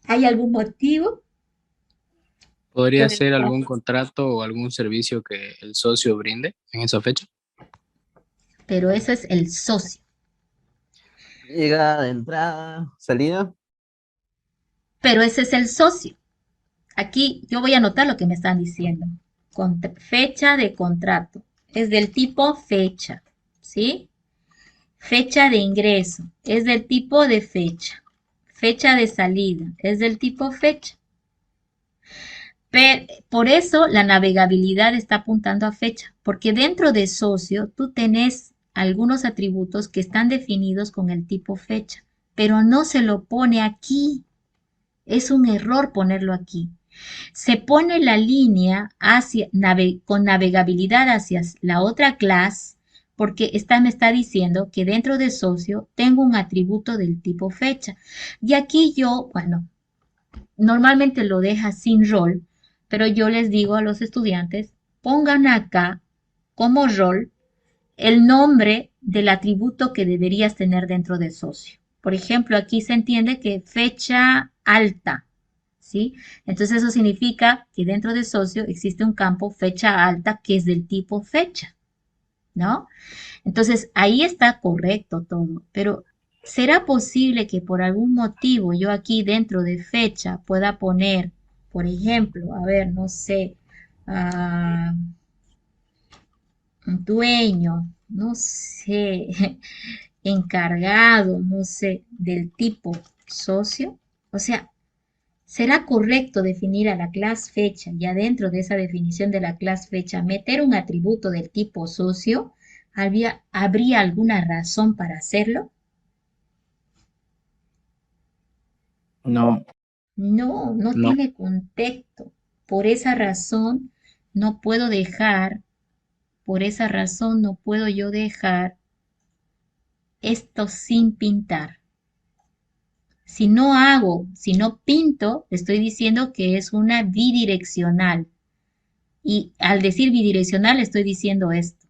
¿Hay algún motivo ¿Podría por el ser cual? algún contrato o algún servicio que el socio brinde en esa fecha? Pero ese es el socio. Llegada, entrada, salida. Pero ese es el socio. Aquí yo voy a anotar lo que me están diciendo. Fecha de contrato. Es del tipo fecha. ¿Sí? Fecha de ingreso. Es del tipo de fecha. Fecha de salida. Es del tipo fecha. Por eso la navegabilidad está apuntando a fecha, porque dentro de socio tú tenés algunos atributos que están definidos con el tipo fecha, pero no se lo pone aquí. Es un error ponerlo aquí. Se pone la línea con navegabilidad hacia la otra clase porque me está diciendo que dentro de socio tengo un atributo del tipo fecha. Y aquí yo, bueno, normalmente lo deja sin rol, pero yo les digo a los estudiantes, pongan acá como rol el nombre del atributo que deberías tener dentro de socio. Por ejemplo, aquí se entiende que fecha alta, ¿sí? Entonces eso significa que dentro de socio existe un campo fecha alta que es del tipo fecha, ¿no? Entonces ahí está correcto todo, pero ¿será posible que por algún motivo yo aquí dentro de fecha pueda poner, por ejemplo, a ver, no sé, ah, dueño, no sé, encargado, no sé, del tipo socio? O sea, ¿será correcto definir a la clase fecha y adentro de esa definición de la clase fecha meter un atributo del tipo socio? ¿Habría alguna razón para hacerlo? No, No, no no. tiene contexto. Por esa razón no puedo dejar, por esa razón no puedo yo dejar esto sin pintar. Si no pinto, estoy diciendo que es una bidireccional. Y al decir bidireccional estoy diciendo esto,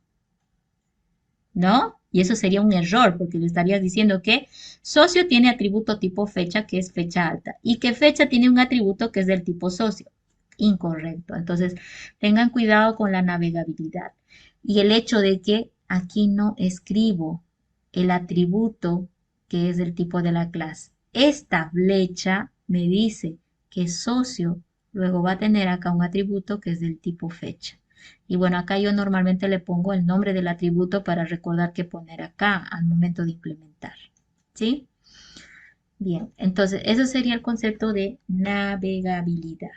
¿no? Y eso sería un error, porque le estarías diciendo que socio tiene atributo tipo fecha, que es fecha alta, y que fecha tiene un atributo que es del tipo socio. Incorrecto. Entonces, tengan cuidado con la navegabilidad. Y el hecho de que aquí no escribo el atributo que es del tipo de la clase. Esta flecha me dice que socio luego va a tener acá un atributo que es del tipo fecha. Y bueno, acá yo normalmente le pongo el nombre del atributo para recordar qué poner acá al momento de implementar. ¿Sí? Bien, entonces eso sería el concepto de navegabilidad.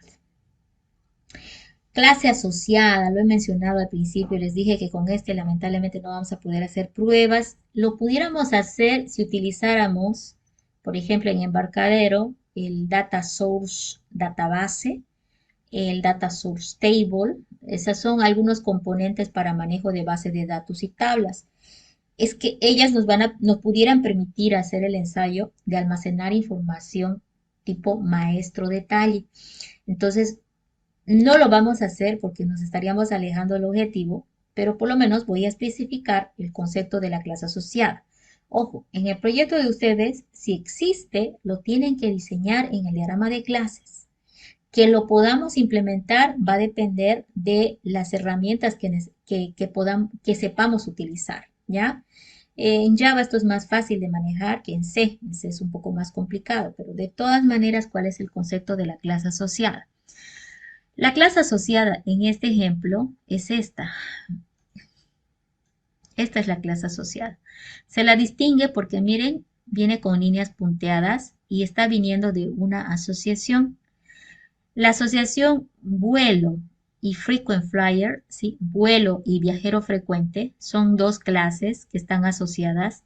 Clase asociada, lo he mencionado al principio, les dije que con este lamentablemente no vamos a poder hacer pruebas. Lo pudiéramos hacer si utilizáramos, por ejemplo, en Embarcadero, el Data Source Database, el Data Source Table. Esos son algunos componentes para manejo de bases de datos y tablas. Es que ellas nos pudieran permitir hacer el ensayo de almacenar información tipo maestro detalle. Entonces, no lo vamos a hacer porque nos estaríamos alejando del objetivo, pero por lo menos voy a especificar el concepto de la clase asociada. Ojo, en el proyecto de ustedes, si existe, lo tienen que diseñar en el diagrama de clases. Que lo podamos implementar va a depender de las herramientas que sepamos utilizar, ¿ya? En Java esto es más fácil de manejar que en C. En C es un poco más complicado, pero de todas maneras, ¿cuál es el concepto de la clase asociada? La clase asociada en este ejemplo es esta. Esta es la clase asociada. Se la distingue porque miren, viene con líneas punteadas y está viniendo de una asociación. La asociación vuelo y frequent flyer, ¿sí? Vuelo y viajero frecuente, son dos clases que están asociadas.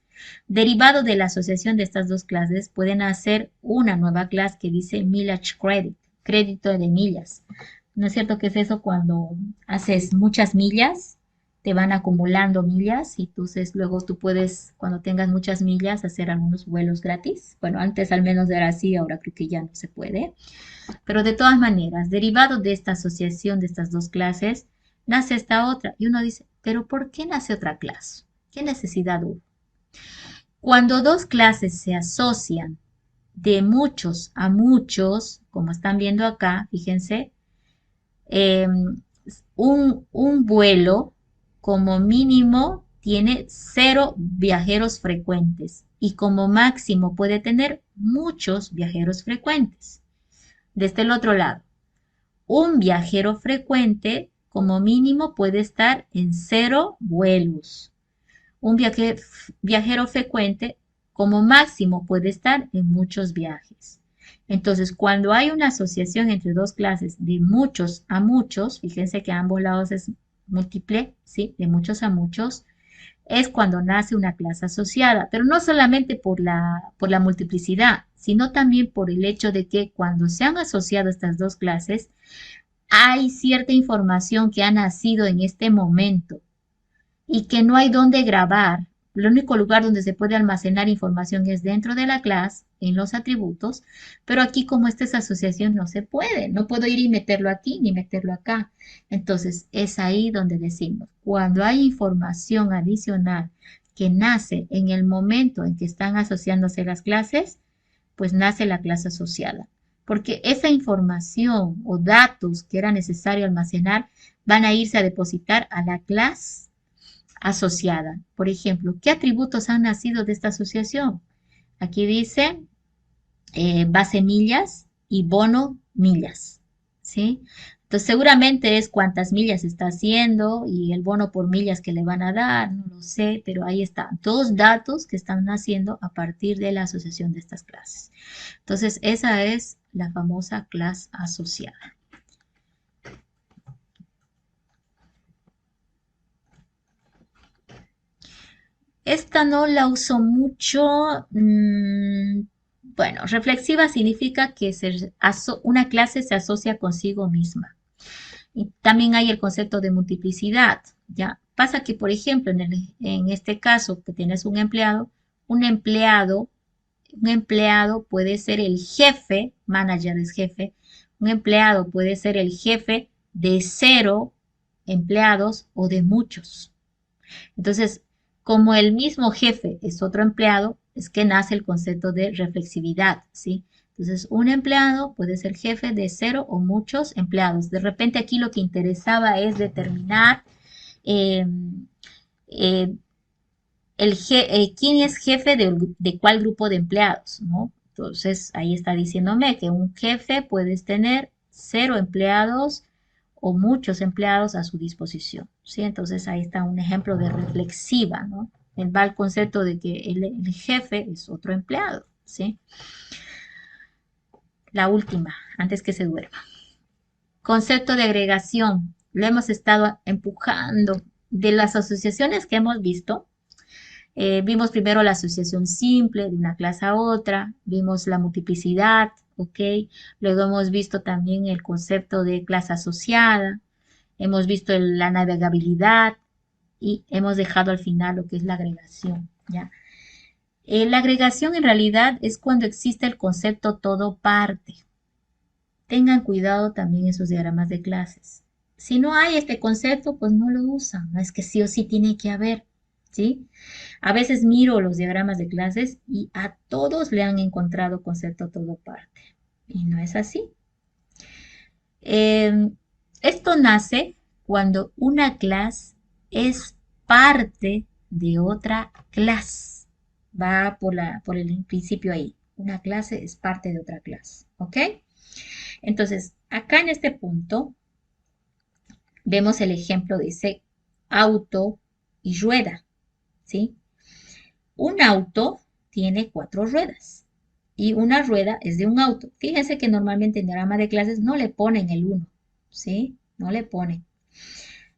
Derivado de la asociación de estas dos clases, pueden hacer una nueva clase que dice Mileage Credit, crédito de millas. ¿No es cierto que es eso cuando haces muchas millas? Te van acumulando millas y entonces luego tú puedes, cuando tengas muchas millas, hacer algunos vuelos gratis. Bueno, antes al menos era así, ahora creo que ya no se puede. Pero de todas maneras, derivado de esta asociación de estas dos clases, nace esta otra. Y uno dice, ¿pero por qué nace otra clase? ¿Qué necesidad hubo? Cuando dos clases se asocian de muchos a muchos, como están viendo acá, fíjense, eh, un vuelo como mínimo tiene 0 viajeros frecuentes y como máximo puede tener muchos viajeros frecuentes. Desde el otro lado, un viajero frecuente como mínimo puede estar en 0 vuelos. Un viajero frecuente como máximo puede estar en muchos viajes. Entonces, cuando hay una asociación entre dos clases de muchos a muchos, fíjense que a ambos lados es múltiple, ¿sí? De muchos a muchos, es cuando nace una clase asociada, pero no solamente por la multiplicidad, sino también por el hecho de que cuando se han asociado estas dos clases, hay cierta información que ha nacido en este momento y que no hay dónde grabar. El único lugar donde se puede almacenar información es dentro de la clase, en los atributos, pero aquí como esta es asociación no se puede, no puedo ir y meterlo aquí ni meterlo acá. Entonces es ahí donde decimos, cuando hay información adicional que nace en el momento en que están asociándose las clases, pues nace la clase asociada. Porque esa información o datos que era necesario almacenar van a irse a depositar a la clase asociada. Por ejemplo, ¿qué atributos han nacido de esta asociación? Aquí dice base millas y bono millas, ¿sí? Entonces seguramente es cuántas millas está haciendo y el bono por millas que le van a dar, no lo sé, pero ahí están, dos datos que están naciendo a partir de la asociación de estas clases. Entonces esa es la famosa clase asociada. Esta no la uso mucho. Bueno, reflexiva significa que una clase se asocia consigo misma. Y también hay el concepto de multiplicidad, ¿ya? Pasa que, por ejemplo, en este caso que tienes un empleado, un empleado puede ser el jefe, manager es jefe, un empleado puede ser el jefe de 0 empleados o de muchos. Entonces, como el mismo jefe es otro empleado, es que nace el concepto de reflexividad, ¿sí? Entonces, un empleado puede ser jefe de 0 o muchos empleados. De repente aquí lo que interesaba es determinar eh, eh, quién es jefe de cuál grupo de empleados, ¿no? Entonces, ahí está diciéndome que un jefe puedes tener 0 empleados o muchos empleados a su disposición, ¿sí? Entonces, ahí está un ejemplo de reflexiva, ¿no? Va el concepto de que el jefe es otro empleado, ¿sí? La última, antes que se duerma. Concepto de agregación. Lo hemos estado empujando. De las asociaciones que hemos visto, vimos primero la asociación simple de una clase a otra, vimos la multiplicidad, ¿ok? Luego hemos visto también el concepto de clase asociada, hemos visto la navegabilidad y hemos dejado al final lo que es la agregación, ¿ya? La agregación en realidad es cuando existe el concepto todo parte. Tengan cuidado también esos diagramas de clases. Si no hay este concepto, pues no lo usan. No es que sí o sí tiene que haber, ¿sí? A veces miro los diagramas de clases y a todos le han encontrado concepto todo parte. Y no es así. Esto nace cuando una clase es parte de otra clase. Va por el principio ahí. Una clase es parte de otra clase. ¿Ok? Entonces, acá en este punto vemos el ejemplo, dice auto y rueda. ¿Sí? Un auto tiene 4 ruedas y una rueda es de un auto. Fíjense que normalmente en diagrama de clases no le ponen el 1, ¿sí? No le ponen.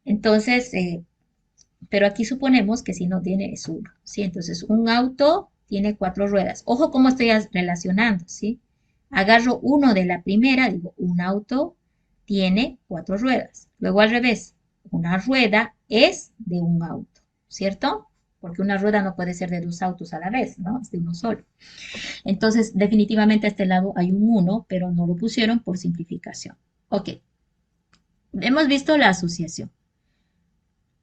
Entonces, pero aquí suponemos que si no tiene es 1, ¿sí? Entonces, un auto tiene 4 ruedas. Ojo cómo estoy relacionando, ¿sí? Agarro uno de la primera, digo, un auto tiene 4 ruedas. Luego al revés, una rueda es de un auto, ¿cierto? Porque una rueda no puede ser de 2 autos a la vez, ¿no? Es de uno solo. Entonces, definitivamente a este lado hay un 1, pero no lo pusieron por simplificación. Ok. Hemos visto la asociación.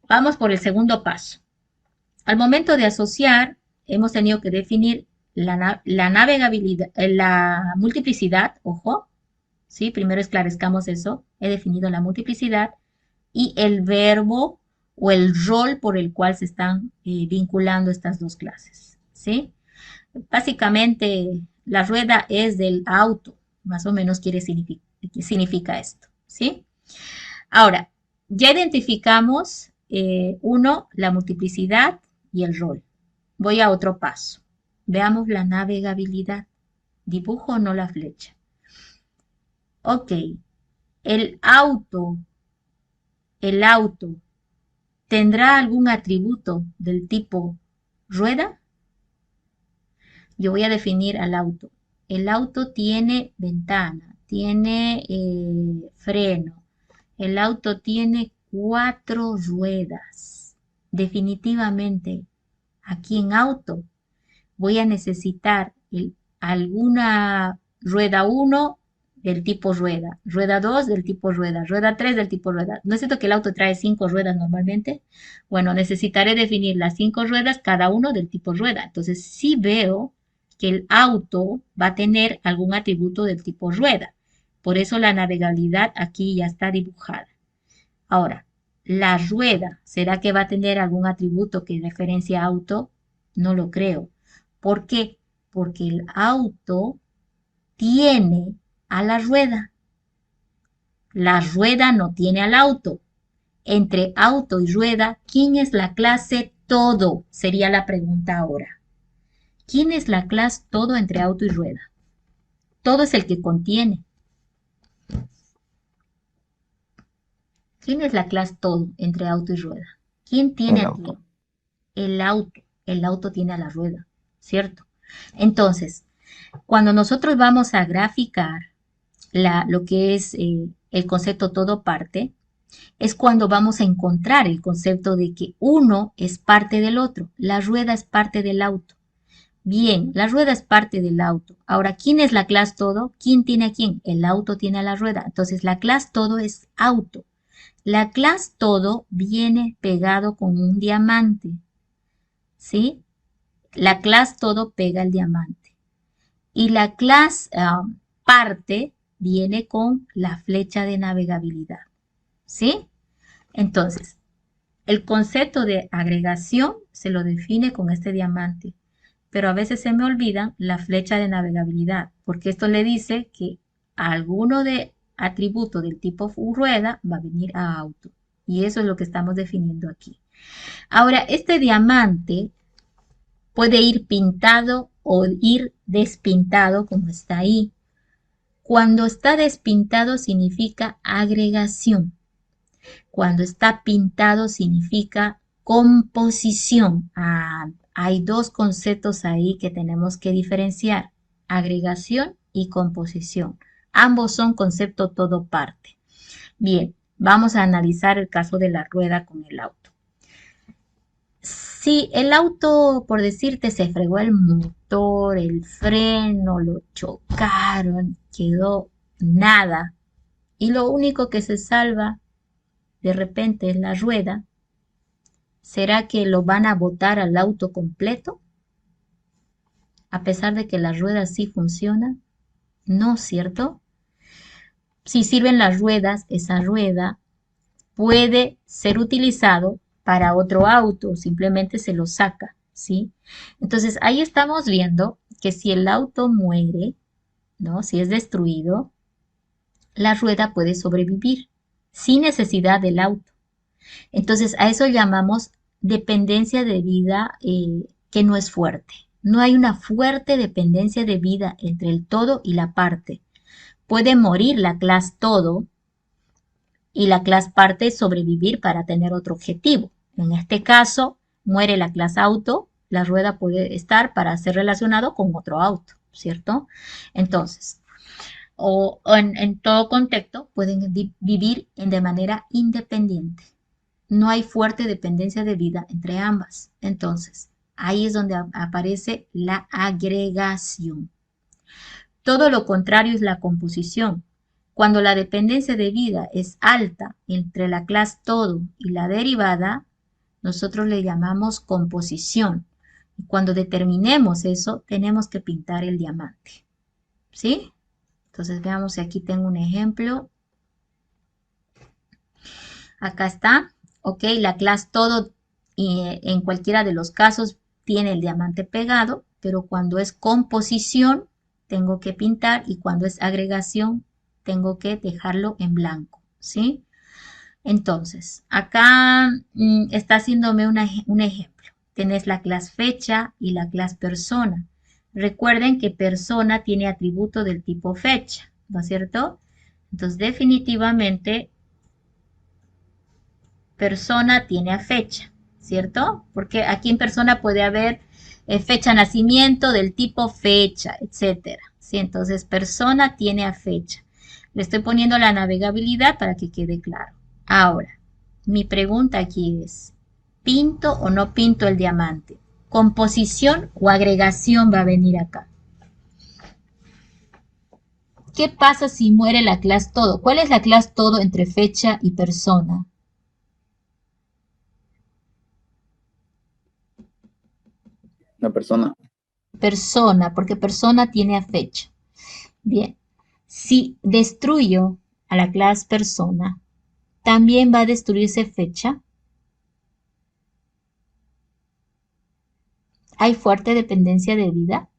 Vamos por el segundo paso. Al momento de asociar, hemos tenido que definir la navegabilidad, la multiplicidad, ojo, ¿sí? Primero esclarezcamos eso. He definido la multiplicidad y el verbo o el rol por el cual se están vinculando estas dos clases, ¿sí? Básicamente, la rueda es del auto, más o menos significa esto, ¿sí? Ahora, ya identificamos, uno, la multiplicidad y el rol. Voy a otro paso. Veamos la navegabilidad. Dibujo o no la flecha. Ok, el auto, el auto, ¿tendrá algún atributo del tipo rueda? Yo voy a definir al auto. El auto tiene ventana, tiene freno. El auto tiene cuatro ruedas. Definitivamente, aquí en auto voy a necesitar alguna rueda uno del tipo rueda, rueda 2 del tipo rueda, rueda 3 del tipo rueda. ¿No es cierto que el auto trae cinco ruedas normalmente? Bueno, necesitaré definir las cinco ruedas, cada uno del tipo rueda. Entonces, sí veo que el auto va a tener algún atributo del tipo rueda. Por eso la navegabilidad aquí ya está dibujada. Ahora, la rueda, ¿será que va a tener algún atributo que referencia a auto? No lo creo. ¿Por qué? Porque el auto tiene a la rueda. La rueda no tiene al auto. Entre auto y rueda, ¿quién es la clase todo? Sería la pregunta ahora. ¿Quién es la clase todo entre auto y rueda? Todo es el que contiene. ¿Quién es la clase todo entre auto y rueda? ¿Quién tiene El a quién? auto. El auto. El auto tiene a la rueda, ¿cierto? Entonces, cuando nosotros vamos a graficar lo que es el concepto todo parte, es cuando vamos a encontrar el concepto de que uno es parte del otro, la rueda es parte del auto. Bien, la rueda es parte del auto. Ahora, ¿quién es la clase todo? ¿Quién tiene a quién? El auto tiene a la rueda. Entonces, la clase todo es auto. La clase todo viene pegado con un diamante, ¿sí? La clase todo pega el diamante. Y la clase parte viene con la flecha de navegabilidad, ¿sí? Entonces, el concepto de agregación se lo define con este diamante, pero a veces se me olvida la flecha de navegabilidad, porque esto le dice que alguno de atributo del tipo rueda va a venir a auto. Y eso es lo que estamos definiendo aquí. Ahora, este diamante puede ir pintado o ir despintado como está ahí. Cuando está despintado significa agregación. Cuando está pintado significa composición. Hay dos conceptos ahí que tenemos que diferenciar, agregación y composición. Ambos son concepto todo parte. Bien, vamos a analizar el caso de la rueda con el auto. Si el auto, por decirte, se fregó el motor, el freno, lo chocaron, quedó nada, y lo único que se salva de repente es la rueda, ¿será que lo van a botar al auto completo? A pesar de que la rueda sí funciona, ¿no, cierto? Si sirven las ruedas, esa rueda puede ser utilizado para otro auto, simplemente se lo saca, ¿sí? Entonces ahí estamos viendo que si el auto muere, ¿no? Si es destruido, la rueda puede sobrevivir sin necesidad del auto. Entonces a eso llamamos dependencia de vida que no es fuerte. No hay una fuerte dependencia de vida entre el todo y la parte. Puede morir la clase todo y la clase parte sobrevivir para tener otro objetivo. En este caso, muere la clase auto, la rueda puede estar para ser relacionado con otro auto, ¿cierto? Entonces, en todo contexto pueden vivir de manera independiente. No hay fuerte dependencia de vida entre ambas. Entonces, ahí es donde aparece la agregación. Todo lo contrario es la composición. Cuando la dependencia de vida es alta entre la clase todo y la derivada, nosotros le llamamos composición. Y cuando determinemos eso, tenemos que pintar el diamante. ¿Sí? Entonces veamos si aquí tengo un ejemplo. Acá está. Ok, la clase todo en cualquiera de los casos tiene el diamante pegado, pero cuando es composición tengo que pintar y cuando es agregación tengo que dejarlo en blanco, ¿sí? Entonces, acá está haciéndome un ejemplo. Tenés la clase fecha y la clase persona. Recuerden que persona tiene atributo del tipo fecha, ¿no es cierto? Entonces, definitivamente, persona tiene a fecha, ¿cierto? Porque aquí en persona puede haber fecha de nacimiento del tipo fecha, etcétera. ¿Sí? Entonces, persona tiene a fecha. Le estoy poniendo la navegabilidad para que quede claro. Ahora, mi pregunta aquí es, ¿pinto o no pinto el diamante? ¿Composición o agregación va a venir acá? ¿Qué pasa si muere la clase todo? ¿Cuál es la clase todo entre fecha y persona? La persona. Persona, porque persona tiene a fecha. Bien, si destruyo a la clase persona, ¿también va a destruirse fecha? ¿Hay fuerte dependencia de vida?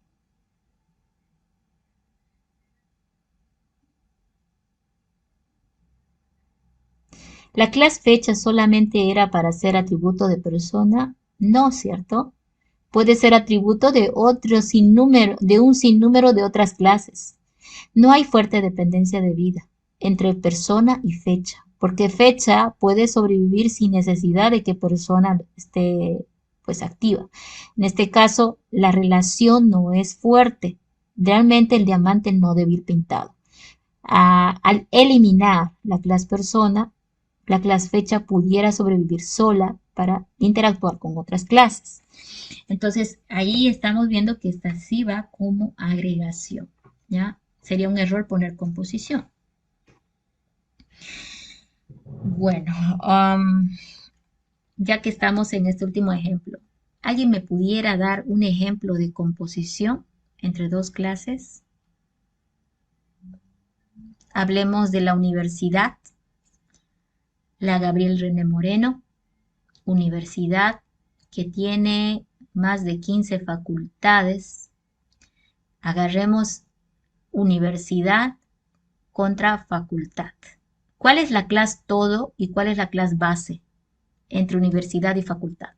¿La clase fecha solamente era para ser atributo de persona? No, ¿cierto? Puede ser atributo de otro sinnúmero, de un sinnúmero de otras clases. No hay fuerte dependencia de vida entre persona y fecha, porque fecha puede sobrevivir sin necesidad de que persona esté pues activa. En este caso, la relación no es fuerte. Realmente el diamante no debe ir pintado. Al eliminar la clase persona, la clase fecha pudiera sobrevivir sola para interactuar con otras clases. Entonces, ahí estamos viendo que esta sí va como agregación, ¿ya? Sería un error poner composición. Bueno, ya que estamos en este último ejemplo, ¿alguien me pudiera dar un ejemplo de composición entre dos clases? Hablemos de la universidad, la Gabriel René Moreno, universidad que tiene más de 15 facultades. Agarremos universidad contra facultad. ¿Cuál es la clase todo y cuál es la clase base entre universidad y facultad?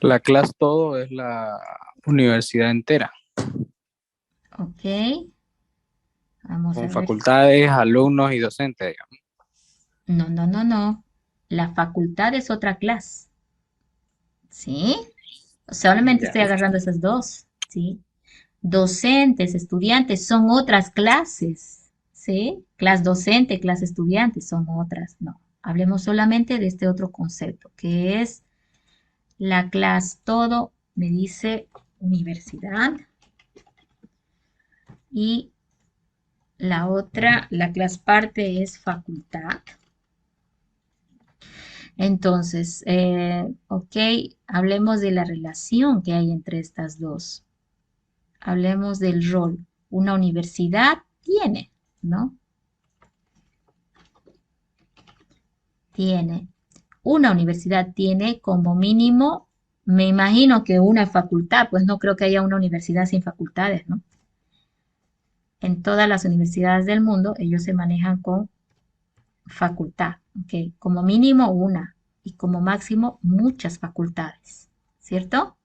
La clase todo es la universidad entera, Ok, vamos con a ver. facultades, alumnos y docentes, digamos. No, no, no, no. La facultad es otra clase. ¿Sí? Solamente Ya. estoy agarrando esas dos. ¿Sí? Docentes, estudiantes son otras clases. ¿Sí? Clase docente, clase estudiante son otras. No. Hablemos solamente de este otro concepto, que es la clase todo, me dice universidad. Y la otra, la clase parte es facultad. Entonces, ok, hablemos de la relación que hay entre estas dos. Hablemos del rol. Una universidad tiene, ¿no? Tiene. Una universidad tiene como mínimo, me imagino que una facultad, pues no creo que haya una universidad sin facultades, ¿no? En todas las universidades del mundo, ellos se manejan con facultad, ¿ok? Como mínimo una y como máximo muchas facultades, ¿cierto?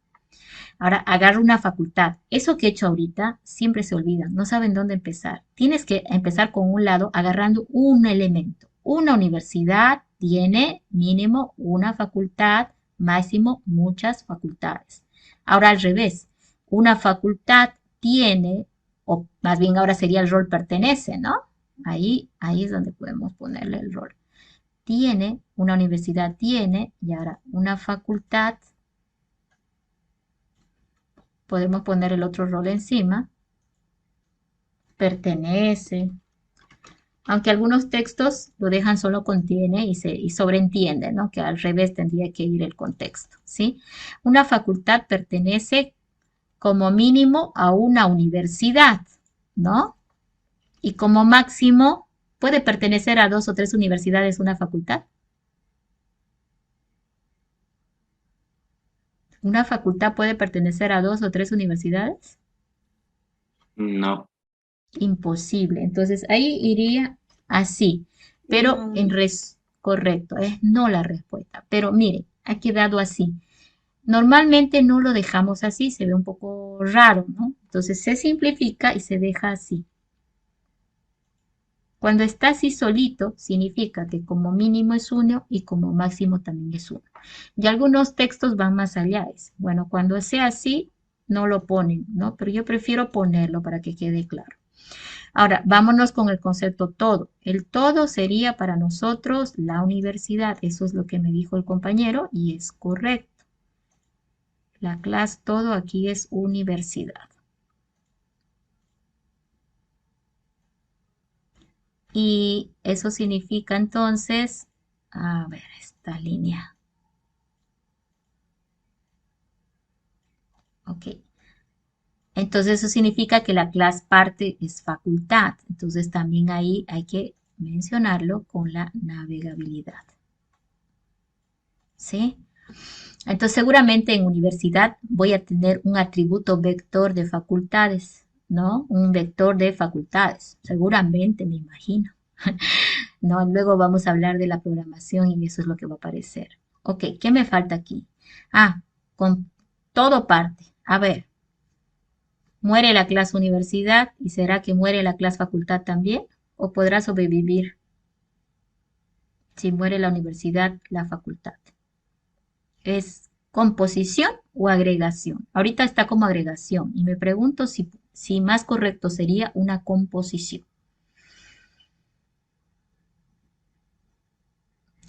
Ahora agarra una facultad. Eso que he hecho ahorita siempre se olvida, no saben dónde empezar. Tienes que empezar con un lado agarrando un elemento. Una universidad tiene mínimo una facultad, máximo muchas facultades. Ahora al revés, una facultad tiene, o más bien ahora sería el rol pertenece, ¿no? Ahí es donde podemos ponerle el rol. Tiene, una universidad tiene, y ahora una facultad podemos poner el otro rol encima, pertenece, aunque algunos textos lo dejan solo contiene y sobreentienden, ¿no? Que al revés tendría que ir el contexto, ¿sí? Una facultad pertenece como mínimo a una universidad, ¿no? Y como máximo puede pertenecer a dos o tres universidades una facultad. Una facultad puede pertenecer a dos o tres universidades. No. Imposible. Entonces ahí iría así, pero No. correcto, es no la respuesta. Pero mire, ha quedado así. Normalmente no lo dejamos así, se ve un poco raro, ¿no? Entonces se simplifica y se deja así. Cuando está así solito, significa que como mínimo es 1 y como máximo también es 1. Y algunos textos van más allá. Bueno, cuando sea así, no lo ponen, ¿no? Pero yo prefiero ponerlo para que quede claro. Ahora, vámonos con el concepto todo. El todo sería para nosotros la universidad. Eso es lo que me dijo el compañero y es correcto. La clase todo aquí es universidad. Y eso significa entonces, a ver, esta línea. Ok. Entonces eso significa que la clase parte es facultad. Entonces también ahí hay que mencionarlo con la navegabilidad. ¿Sí? Entonces seguramente en universidad voy a tener un atributo vector de facultades, ¿no? Un vector de facultades. Seguramente, me imagino. ¿No? Luego vamos a hablar de la programación y eso es lo que va a aparecer. Ok, ¿qué me falta aquí? Ah, con todo parte. A ver, ¿muere la clase universidad y será que muere la clase facultad también? ¿O podrá sobrevivir si muere la universidad, la facultad? ¿Es composición o agregación? Ahorita está como agregación y me pregunto si más correcto sería una composición.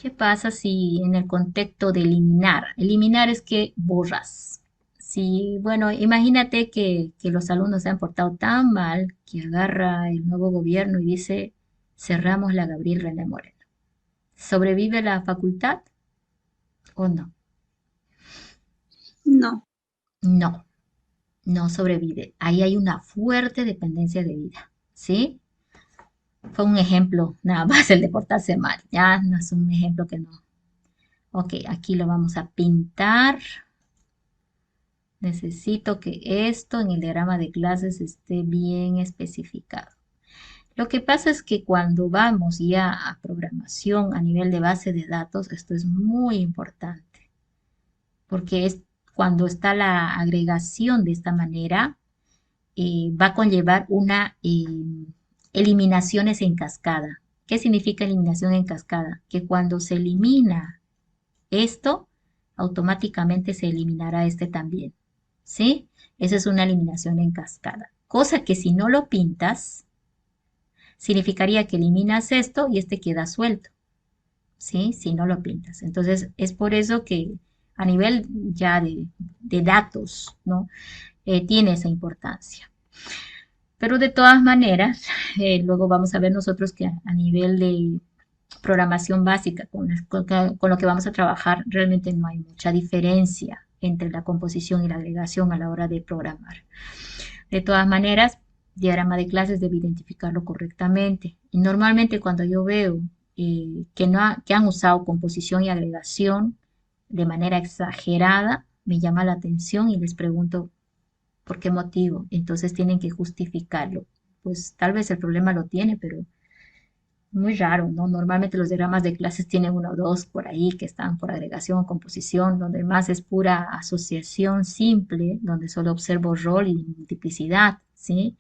¿Qué pasa si en el contexto de eliminar? Eliminar es que borras. Si, bueno, imagínate que los alumnos se han portado tan mal que agarra el nuevo gobierno y dice, cerramos la Gabriel René Moreno. ¿Sobrevive la facultad o no? No. No, no sobrevive. Ahí hay una fuerte dependencia de vida, ¿sí? Fue un ejemplo, nada más el de portarse mal. Ya no es un ejemplo que no. Ok, aquí lo vamos a pintar. Necesito que esto en el diagrama de clases esté bien especificado. Lo que pasa es que cuando vamos ya a programación a nivel de base de datos, esto es muy importante, porque es cuando está la agregación de esta manera, va a conllevar una eliminaciones en cascada. ¿Qué significa eliminación en cascada? Que cuando se elimina esto, automáticamente se eliminará este también. ¿Sí? Esa es una eliminación en cascada. Cosa que si no lo pintas, significaría que eliminas esto y este queda suelto. ¿Sí? Si no lo pintas. Entonces, es por eso que a nivel ya de datos, ¿no? Tiene esa importancia. Pero de todas maneras, luego vamos a ver nosotros que a nivel de programación básica con lo que vamos a trabajar, realmente no hay mucha diferencia entre la composición y la agregación a la hora de programar. De todas maneras, diagrama de clases debe identificarlo correctamente. Y normalmente cuando yo veo que han usado composición y agregación de manera exagerada, me llama la atención y les pregunto por qué motivo. Entonces tienen que justificarlo. Pues tal vez el problema lo tiene, pero muy raro, ¿no? Normalmente los diagramas de clases tienen uno o dos por ahí que están por agregación o composición, donde más es pura asociación simple, donde solo observo rol y multiplicidad, ¿sí?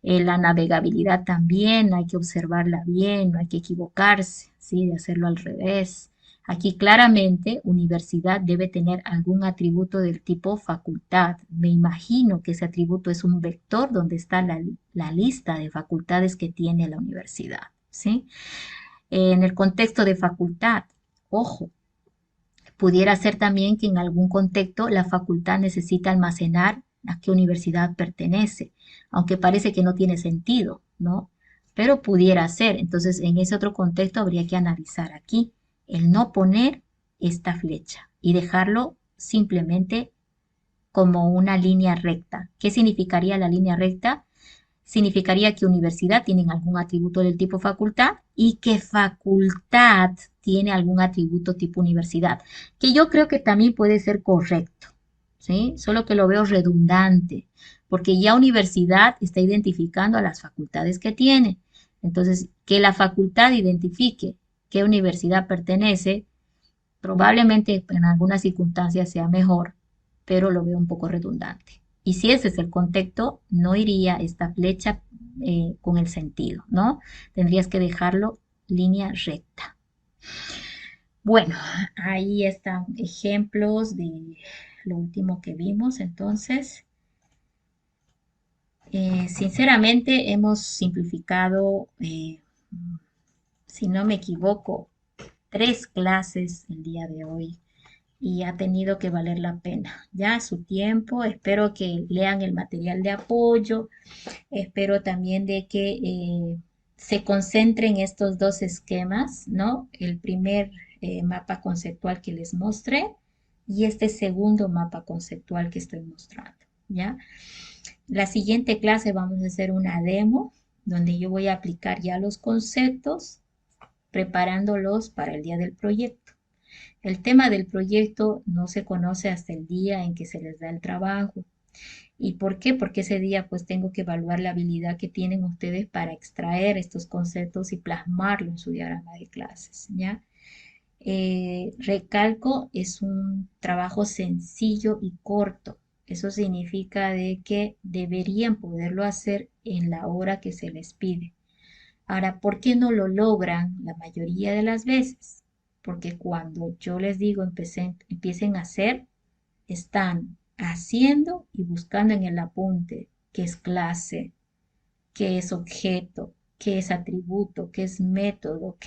La navegabilidad también hay que observarla bien, no hay que equivocarse, ¿sí? De hacerlo al revés. Aquí claramente universidad debe tener algún atributo del tipo facultad. Me imagino que ese atributo es un vector donde está la lista de facultades que tiene la universidad. ¿Sí? En el contexto de facultad, ojo, pudiera ser también que en algún contexto la facultad necesita almacenar a qué universidad pertenece, aunque parece que no tiene sentido, ¿no? Pero pudiera ser. Entonces, en ese otro contexto habría que analizar aquí el no poner esta flecha y dejarlo simplemente como una línea recta. ¿Qué significaría la línea recta? Significaría que universidad tiene algún atributo del tipo facultad y que facultad tiene algún atributo tipo universidad, que yo creo que también puede ser correcto, ¿sí? Solo que lo veo redundante, porque ya universidad está identificando a las facultades que tiene. Entonces, que la facultad identifique qué universidad pertenece, Probablemente en algunas circunstancias sea mejor, pero lo veo un poco redundante. Y si ese es el contexto, no iría esta flecha con el sentido, ¿no? Tendrías que dejarlo línea recta. Bueno, ahí están ejemplos de lo último que vimos. Entonces, sinceramente hemos simplificado, si no me equivoco, 3 clases el día de hoy y ha tenido que valer la pena. Ya su tiempo, espero que lean el material de apoyo, espero también de que se concentren estos dos esquemas, ¿no? El primer mapa conceptual que les mostré y este segundo mapa conceptual que estoy mostrando, ¿ya? La siguiente clase vamos a hacer una demo donde yo voy a aplicar ya los conceptos preparándolos para el día del proyecto. El tema del proyecto no se conoce hasta el día en que se les da el trabajo. ¿Y por qué? Porque ese día pues tengo que evaluar la habilidad que tienen ustedes para extraer estos conceptos y plasmarlo en su diagrama de clases, ¿ya? Recalco, es un trabajo sencillo y corto. Eso significa de que deberían poderlo hacer en la hora que se les pide. Ahora, ¿por qué no lo logran la mayoría de las veces? Porque cuando yo les digo empiecen a hacer, están haciendo y buscando en el apunte qué es clase, qué es objeto, qué es atributo, qué es método,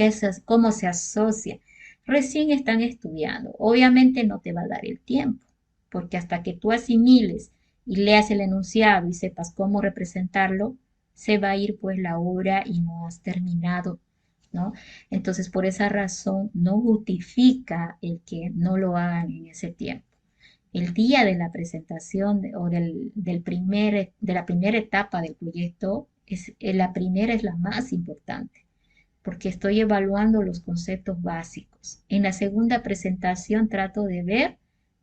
cómo se asocia. Recién están estudiando. Obviamente no te va a dar el tiempo, porque hasta que tú asimiles y leas el enunciado y sepas cómo representarlo, se va a ir pues la obra y no has terminado, ¿no? Entonces, por esa razón, no justifica el que no lo hagan en ese tiempo. El día de la presentación de la primera etapa del proyecto, la primera es la más importante, porque estoy evaluando los conceptos básicos. En la segunda presentación trato de ver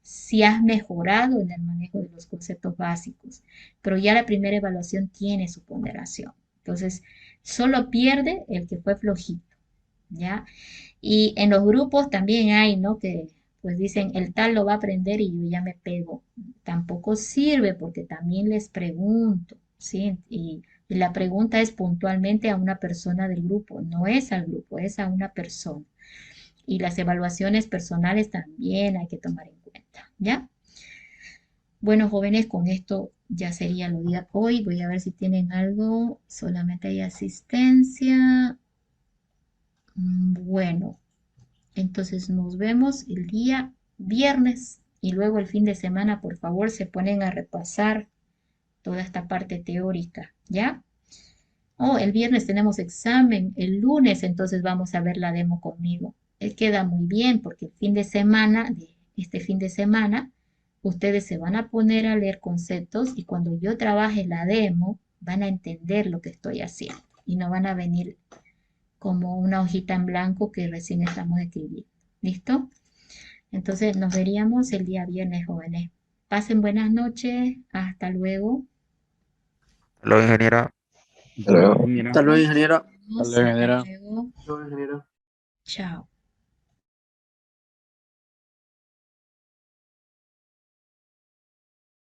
si has mejorado en el manejo de los conceptos básicos, pero ya la primera evaluación tiene su ponderación. Entonces, solo pierde el que fue flojito, ¿ya? Y en los grupos también hay, ¿no? Que pues dicen, el tal lo va a aprender y yo ya me pego. Tampoco sirve porque también les pregunto, ¿sí? Y la pregunta es puntualmente a una persona del grupo, no es al grupo, es a una persona. Y las evaluaciones personales también hay que tomar en cuenta, ¿ya? Bueno, jóvenes, con esto ya sería lo de hoy. Voy a ver si tienen algo. Solamente hay asistencia. Bueno, entonces nos vemos el día viernes y luego el fin de semana, por favor, se ponen a repasar toda esta parte teórica, ¿ya? Oh, el viernes tenemos examen, el lunes entonces vamos a ver la demo conmigo. Queda muy bien porque el fin de semana, este fin de semana, ustedes se van a poner a leer conceptos y cuando yo trabaje la demo, van a entender lo que estoy haciendo y no van a venir como una hojita en blanco que recién estamos escribiendo. ¿Listo? Entonces nos veríamos el día viernes, jóvenes. Pasen buenas noches. Hasta luego. Lo ingeniera. Hasta luego. Mira, Hasta luego, ingeniero. Nos vemos. Hasta luego, Hasta ingeniero. luego. Hasta luego, ingeniero. Chao.